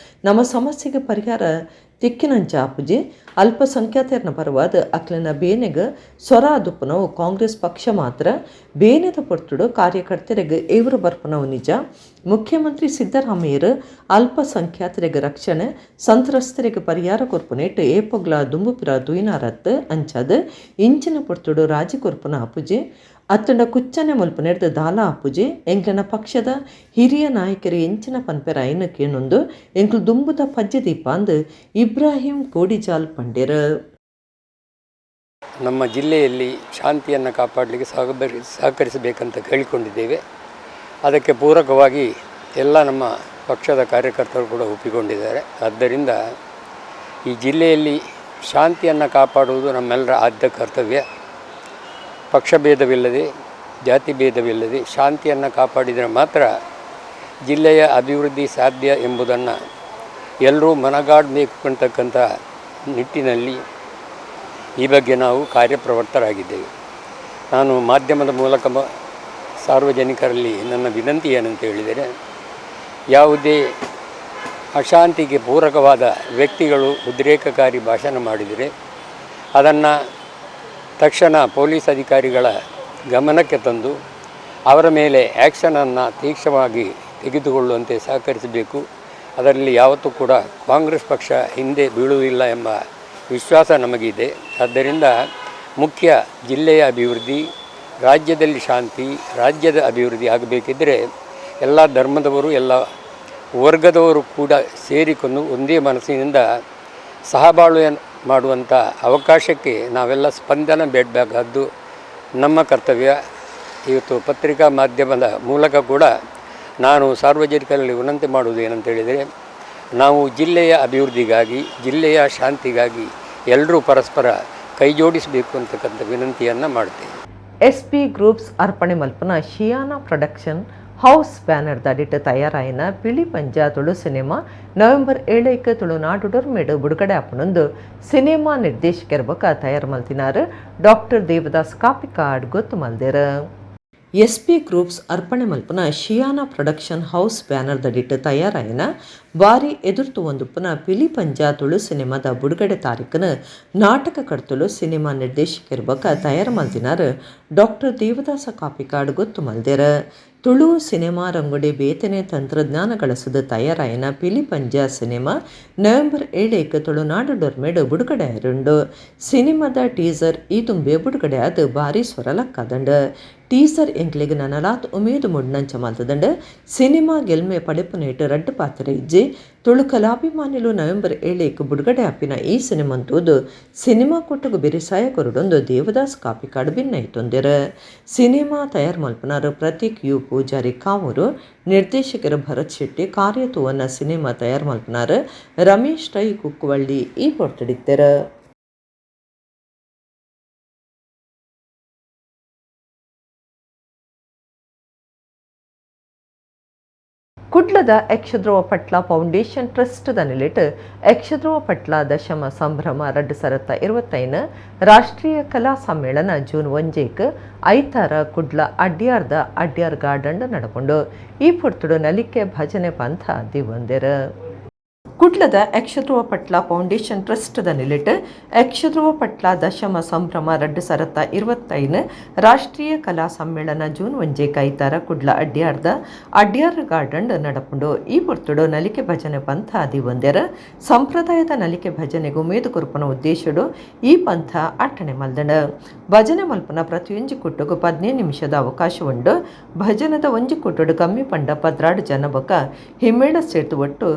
S1: ನಮ್ಮ ಸಮಸ್ಯೆಗೆ ಪರಿಹಾರ ತಿಕ್ಕಿನಂಚ ಆಪುಜಿ ಅಲ್ಪಸಂಖ್ಯಾತರನ ಪರವಾದ ಅಕ್ಲನ ಬೇನೆಗೆ ಸ್ವರ ದುಪ್ಪನವು ಕಾಂಗ್ರೆಸ್ ಪಕ್ಷ ಮಾತ್ರ ಬೇನೆದ ಪೊರ್ತುಡು ಕಾರ್ಯಕರ್ತರಿಗೆ ಇವರು ಬರ್ಪನವು ನಿಜ. ಮುಖ್ಯಮಂತ್ರಿ ಸಿದ್ದರಾಮಯ್ಯರು ಅಲ್ಪಸಂಖ್ಯಾತರಿಗೆ ರಕ್ಷಣೆ ಸಂತ್ರಸ್ತರಿಗೆ ಪರಿಹಾರ ಕೊರ್ಪುನೇಟ್ ಏಪೊಗ್ಲ ದುಂಬುಪಿರ ದುಯ್ನಾರತ್ ಅಂಚದ ಇಂಚಿನ ಪೊರ್ತುಡು ರಾಜಿ ಕೊರ್ಪುನ ಅಪುಜಿ ಅತ್ತಂಡ ಕುಚ್ಚನೆ ಮುಲ್ಪ ನಡೆದ ದಾಲ ಅಪ್ಪುಜಿ ಎಂಕ್ಲನ ಪಕ್ಷದ ಹಿರಿಯ ನಾಯಕರು ಎಂಚಿನ ಪನ್ಪೆರ ಐನಕ್ಕೆ ನೊಂದು ಎಂಕ್ಲು ದುಂಬುದ ಪಜ್ಜೆ ದೀಪ ಅಂದು ಇಬ್ರಾಹಿಂ ಕೋಡಿಜಾಲ್ ಪಂಡ್ಯರ.
S7: ನಮ್ಮ ಜಿಲ್ಲೆಯಲ್ಲಿ ಶಾಂತಿಯನ್ನು ಕಾಪಾಡಲಿಕ್ಕೆ ಸಹಕರಿಸಬೇಕಂತ ಕೇಳಿಕೊಂಡಿದ್ದೇವೆ. ಅದಕ್ಕೆ ಪೂರಕವಾಗಿ ಎಲ್ಲ ನಮ್ಮ ಪಕ್ಷದ ಕಾರ್ಯಕರ್ತರು ಕೂಡ ಒಪ್ಪಿಕೊಂಡಿದ್ದಾರೆ. ಆದ್ದರಿಂದ ಈ ಜಿಲ್ಲೆಯಲ್ಲಿ ಶಾಂತಿಯನ್ನು ಕಾಪಾಡುವುದು ನಮ್ಮೆಲ್ಲರ ಆದ್ಯ ಕರ್ತವ್ಯ. ಪಕ್ಷಭೇದವಿಲ್ಲದೆ ಜಾತಿ ಭೇದವಿಲ್ಲದೆ ಶಾಂತಿಯನ್ನು ಕಾಪಾಡಿದರೆ ಮಾತ್ರ ಜಿಲ್ಲೆಯ ಅಭಿವೃದ್ಧಿ ಸಾಧ್ಯ ಎಂಬುದನ್ನು ಎಲ್ಲರೂ ಮನಗಾಡಬೇಕು ಅಂತಕ್ಕಂಥ ನಿಟ್ಟಿನಲ್ಲಿ ಈ ಬಗ್ಗೆ ನಾವು ಕಾರ್ಯಪ್ರವೃತ್ತರಾಗಿದ್ದೇವೆ. ನಾನು ಮಾಧ್ಯಮದ ಮೂಲಕ ಸಾರ್ವಜನಿಕರಲ್ಲಿ ನನ್ನ ವಿನಂತಿ ಏನಂತ ಹೇಳಿದರೆ, ಯಾವುದೇ ಅಶಾಂತಿಗೆ ಪೂರಕವಾದ ವ್ಯಕ್ತಿಗಳು ಉದ್ರೇಕಕಾರಿ ಭಾಷಣ ಮಾಡಿದರೆ ಅದನ್ನು ತಕ್ಷಣ ಪೊಲೀಸ್ ಅಧಿಕಾರಿಗಳ ಗಮನಕ್ಕೆ ತಂದು ಅವರ ಮೇಲೆ ಆ್ಯಕ್ಷನನ್ನು ತೀಕ್ಷ್ಣವಾಗಿ ತೆಗೆದುಕೊಳ್ಳುವಂತೆ ಸಹಕರಿಸಬೇಕು. ಅದರಲ್ಲಿ ಯಾವತ್ತೂ ಕೂಡ ಕಾಂಗ್ರೆಸ್ ಪಕ್ಷ ಹಿಂದೆ ಬೀಳುವುದಿಲ್ಲ ಎಂಬ ವಿಶ್ವಾಸ ನಮಗಿದೆ. ಆದ್ದರಿಂದ ಮುಖ್ಯ ಜಿಲ್ಲೆಯ ಅಭಿವೃದ್ಧಿ, ರಾಜ್ಯದಲ್ಲಿ ಶಾಂತಿ, ರಾಜ್ಯದ ಅಭಿವೃದ್ಧಿ ಆಗಬೇಕಿದ್ದರೆ ಎಲ್ಲ ಧರ್ಮದವರು ಎಲ್ಲ ವರ್ಗದವರು ಕೂಡ ಸೇರಿಕೊಂಡು ಒಂದೇ ಮನಸ್ಸಿನಿಂದ ಸಹಬಾಳ್ವೆ ಮಾಡುವಂಥ ಅವಕಾಶಕ್ಕೆ ನಾವೆಲ್ಲ ಸ್ಪಂದನ ಬೇಡಬೇಕಾದ್ದು ನಮ್ಮ ಕರ್ತವ್ಯ. ಇವತ್ತು ಪತ್ರಿಕಾ ಮಾಧ್ಯಮದ ಮೂಲಕ ಕೂಡ ನಾನು ಸಾರ್ವಜನಿಕರಲ್ಲಿ ವಿನಂತಿ ಮಾಡುವುದು ಏನಂತ ಹೇಳಿದರೆ, ನಾವು ಜಿಲ್ಲೆಯ ಅಭಿವೃದ್ಧಿಗಾಗಿ, ಜಿಲ್ಲೆಯ ಶಾಂತಿಗಾಗಿ ಎಲ್ಲರೂ ಪರಸ್ಪರ ಕೈ ಜೋಡಿಸಬೇಕು ಅಂತಕ್ಕಂಥ ವಿನಂತಿಯನ್ನು ಮಾಡ್ತೇವೆ.
S1: SP ಗ್ರೂಪ್ಸ್ ಅರ್ಪಣೆ ಮಲ್ಪನ ಶಿಯಾನಾ ಪ್ರೊಡಕ್ಷನ್ ಹೌಸ್ ಬ್ಯಾನರ್ ದಡಿಟ್ಟು ತಯಾರಾಯಿನ ಪಿಳಿ ಪಂಜ ತುಳು ಸಿನಿಮಾ ನವೆಂಬರ್ 7 ತುಳುನಾಡು ಮೇಡು ಬಿಡುಗಡೆ ಆಪನೊಂದು ಸಿನಿಮಾ ನಿರ್ದೇಶಕರ ಬೊಕ ತಯಾರು ಮಲ್ತಿನಾರು ಡಾಕ್ಟರ್ ದೇವದಾಸ್ ಕಾಪಿಕಾಡ್ ಗೊತ್ತು ಮಲ್ದೇರ. SP ಗ್ರೂಪ್ಸ್ ಅರ್ಪಣೆ ಮಲ್ಪನ ಶಿಯಾನಾ ಪ್ರೊಡಕ್ಷನ್ ಹೌಸ್ ಬ್ಯಾನರ್ ದಡಿಟ್ಟು ತಯಾರಾಯಿನ ಬಾರಿ ಎದುರ್ತು ಒಂದುಪ್ಪನ ಪಿಲಿ ಪಂಜ ತುಳು ಸಿನಿಮಾದ ಬಿಡುಗಡೆ ತಾರೀಖನ ನಾಟಕ ಕಡ್ತಲು ಸಿನಿಮಾ ನಿರ್ದೇಶಕರ ಬೊಕ ತಯಾರು ಮಲ್ತಿನಾರು ಡಾಕ್ಟರ್ ದೇವದಾಸ ಕಾಪಿಕಾಡ್ ಗೊತ್ತು ಮಲ್ದೇರ. ತುಳು ಸಿನಿಮಾ ರಂಗುಡೆ ಬೇತನೆ ತಂತ್ರಜ್ಞಾನ ಗಳಸದ ತಯಾರಾಯಿನ ಪಿಲಿ ಪಂಜ ಸಿನಿಮಾ ನವೆಂಬರ್ 7 ತುಳುನಾಡು ಡೊರ್ಮೇಡು ಬಿಡುಗಡೆ ಆರುಂಡು. ಸಿನಿಮಾದ ಟೀಸರ್ ಈ ತುಂಬೆ ಬಿಡುಗಡೆ ಆದ ಭಾರಿ ಸ್ವರಲಕ್ಕಾದಂಡ. ಟೀಸರ್ ಎಂಕ್ಲೆಗ್ ನನಲಾತ್ ಉಮೇದು ಮುಡ್ನಂಚ ಮಲ್ತದಂಡ ಸಿನಿಮಾ ಗೆಲ್ಮೆ ಪಡೆಪುನೇಟು ರಡ್ಡು ಪಾತ್ರ ಇಜ್ಜಿ ತುಳು ಕಲಾಭಿಮಾನಿಲು ನವೆಂಬರ್ 7 ಬಿಡುಗಡೆ ಆಪಿನ ಈ ಸಿನಿಮಾಂತೂದು ಸಿನಿಮಾ ಕೊಟ್ಟಗು ಬಿರಿಸಾಯ ಕೊರಡೊಂದು ದೇವದಾಸ್ ಕಾಪಿಕಾಡ್ ಭಿನ್ನೈತೊಂದಿರ. ಸಿನಿಮಾ ತಯಾರು ಮಲ್ಪನಾರು ಪ್ರತೀಕ್ ಯು ಪೂಜಾರಿ ಕಾವೂರು, ನಿರ್ದೇಶಕರು ಭರತ್ ಶೆಟ್ಟಿ, ಕಾರ್ಯತುವನ್ನ ಸಿನಿಮಾ ತಯಾರು ಮಲ್ಪನಾರು ರಮೇಶ್ ರೈ ಕುಕ್ಕುವಳ್ಳಿ ಈ ಪೊರ್ತಡಿತ್ತರ. ಕುಡ್ಲದ ಯಕ್ಷಧ್ರುವ ಪಟ್ಲ ಫೌಂಡೇಶನ್ ಟ್ರಸ್ಟ್ ದನಿಲಿಟ್ ಯಕ್ಷಧ್ರುವ ಪಟ್ಲ ದಶಮ ಸಂಭ್ರಮ 2025 ರಾಷ್ಟ್ರೀಯ ಕಲಾ ಸಮ್ಮೇಳನ ಜೂನ್ 1 ಐತಾರ ಕುಡ್ಲ ಅಡ್ಯಾರ್ದ ಅಡ್ಯಾರ್ ಗಾರ್ಡನ್ ನಡಕೊಂಡು ಈ ಪೊರ್ತುಡು ನಲಿಕೆ ಭಜನೆ ಪಂಥ ದಿವಂದೆರ. ಕುಡ್ಲದ ಯಕ್ಷಧ್ರುವ ಪಟ್ಲ ಫೌಂಡೇಶನ್ ಟ್ರಸ್ಟ್ ದನಿಲಿಟ್ ಯಕ್ಷಧ್ರುವ ಪಟ್ಲ ದಶಮ ಸಂಭ್ರಮ 2025 ರಾಷ್ಟ್ರೀಯ ಕಲಾ ಸಮ್ಮೇಳನ ಜೂನ್ 1 ಐತಾರ ಕುಡ್ಲ ಅಡ್ಯಾರ್ದ ಅಡ್ಯಾರ್ ಗಾರ್ಡನ್ ನಡಪುಂಡು ಈ ಪೊರ್ತುಡು ನಲಿಕೆ ಭಜನೆ ಪಂಥ ದಿವಂದೆರ. ಸಂಪ್ರದಾಯದ ನಲಿಕೆ ಭಜನೆಗೂ ಮೇದು ಕುರುಪನ ಉದ್ದೇಶಡು ಈ ಪಂಥ ಅಟ್ಟಣೆ ಮಲ್ದಣ. ಭಜನೆ ಮಲ್ಪನ ಪ್ರತಿಯೊಂಜಿ ಕುಟ್ಟುಗು 15 ನಿಮಿಷದ ಅವಕಾಶ ಉಂಡು. ಭಜನದ ಒಂಜಿ ಕುಟ್ಟುಡು ಕಮ್ಮಿ ಪಂಡ 16 ಜನ ಬೊಕ ಹಿಮ್ಮೇಳ ಸೇರ್ತು ಒಟ್ಟು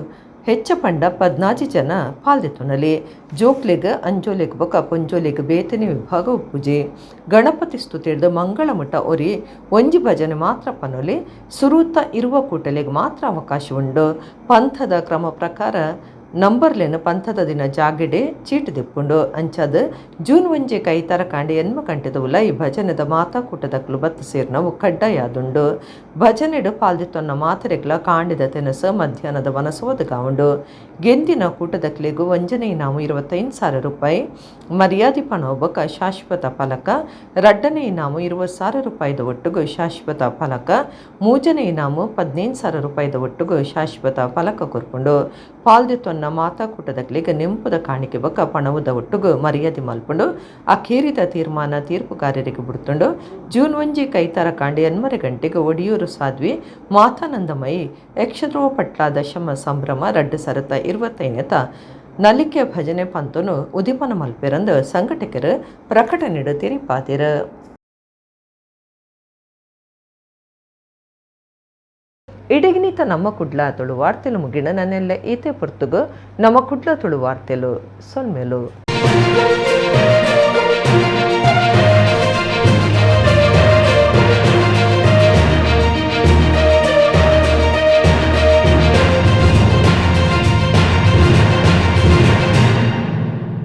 S1: ಹೆಚ್ಚ ಪಂಡ 14 ಜನ ಪಾಲ್ದೆತುನಲಿ. ಜೋಕ್ಲೆಗ್ ಅಂಜೋಲೆಗ್ ಬೊಕ ಪೊಂಜೋಲೆಗ್ ಬೇತನೆ ವಿಭಾಗ ಉಪ್ಪುಜಿ. ಗಣಪತಿ ಸ್ತುತಿರ್ದು ಮಂಗಳಮುಟ ಒರಿ ಒಂಜಿ ಭಜನೆ ಮಾತ್ರ ಪನೊಲಿ. ಸುರೂತ ಇರುವ ಕೂಟಲೆಗ್ ಮಾತ್ರ ಅವಕಾಶ ಉಂಡು. ಪಂಥದ ಕ್ರಮ ಪ್ರಕಾರ ನಂಬರ್ಲೆನು ಪಂಥದ ದಿನ ಜಾಗೆಡೆ ಚೀಟ್ ದಿಪ್ಪುಂಡು ಅಂಚದು ಜೂನ್ 1 ಕೈತರ ಕಾಂಡಿ ಎನ್ಮ ಕಂಟದ ಉಲೈ ಭಜನೆದ ಮಾತಾಕೂಟದಕ್ಲು ಬತ್ತು ಸೇರ್ನವು ಕಡ್ಡಾಯಾದುಂಡು ಭಜನೆಡು ಪಾಲ್ದಿತ್ತೊನ್ನ ಮಾತರೆಗ್ಲ ಕಾಂಡಿದ ತೆನಸು ಮಧ್ಯಾಹ್ನದ ವನಸೋದಗಾವುಂಡು ಗೆಂದಿನ ಕೂಟದಕ್ಲಿಗೂ ವಂಜನೆ ಇನಾಮು 25,000 ರೂಪಾಯಿ ಮರ್ಯಾದಿ ಪಣೋಬಕ ಶಾಶ್ವತ ಫಲಕ ರಡ್ಡನೆ ಇನಾಮು 20,000 ರೂಪಾಯಿದ ಒಟ್ಟಿಗೂ ಶಾಶ್ವತ ಫಲಕ ಮೂಜನೆ ಇನಾಮು 15,000 ರೂಪಾಯಿದ ಒಟ್ಟಿಗೂ ಶಾಶ್ವತ ಫಲಕ ಕೊರ್ಪುಂಡು ಪಾಲ್ದಿತ್ತೊನ್ನ ಮಾತಾಕೂಟದಕ್ಲಿಗೆ ನೆಂಪುದ ಕಾಣಿಕೆ ಬಕ ಪಣವುದ ಒಟ್ಟಿಗೂ ಮರ್ಯಾದೆ ಮಲ್ಪುಂಡು ಅಖೇರಿದ ತೀರ್ಮಾನ ತೀರ್ಪುಗಾರರಿಗೆ ಬಿಡ್ತುಂಡು ಜೂನ್ 1 ಕೈತರ ಕಾಂಡಿ 8 ಗಂಟೆಗೆ ಒಡಿಯೂರು ಸಾಧ್ವಿ ಮಾತಾನಂದಮಯಿ ಯಕ್ಷದ್ರೋವ ಪಟ್ಲ ದಶಮ ಸಂಭ್ರಮ ರಡ್ಡು ಸರತ 25ನೇತ ನಲಿಕೆ ಭಜನೆ ಪಂತನು ಉದಿಪನ ಮಲ್ಪೆರಂದು ಸಂಘಟಕರು ಪ್ರಕಟಣೆಡು ತಿರಿಪಾತಿರ. ಇಡಗಿನಿತ ನಮ್ಮ ಕುಡ್ಲ ತುಳು ವಾರ್ತೆಲು ಮುಗಿಣ ನನ್ನೆಲ್ಲ ಈತೆ ಪುರ್ತುಗು ನಮ್ಮ ಕುಡ್ಲ ತುಳು ವಾರ್ತೆಲು ಸೊಲ್ಮೆಲು.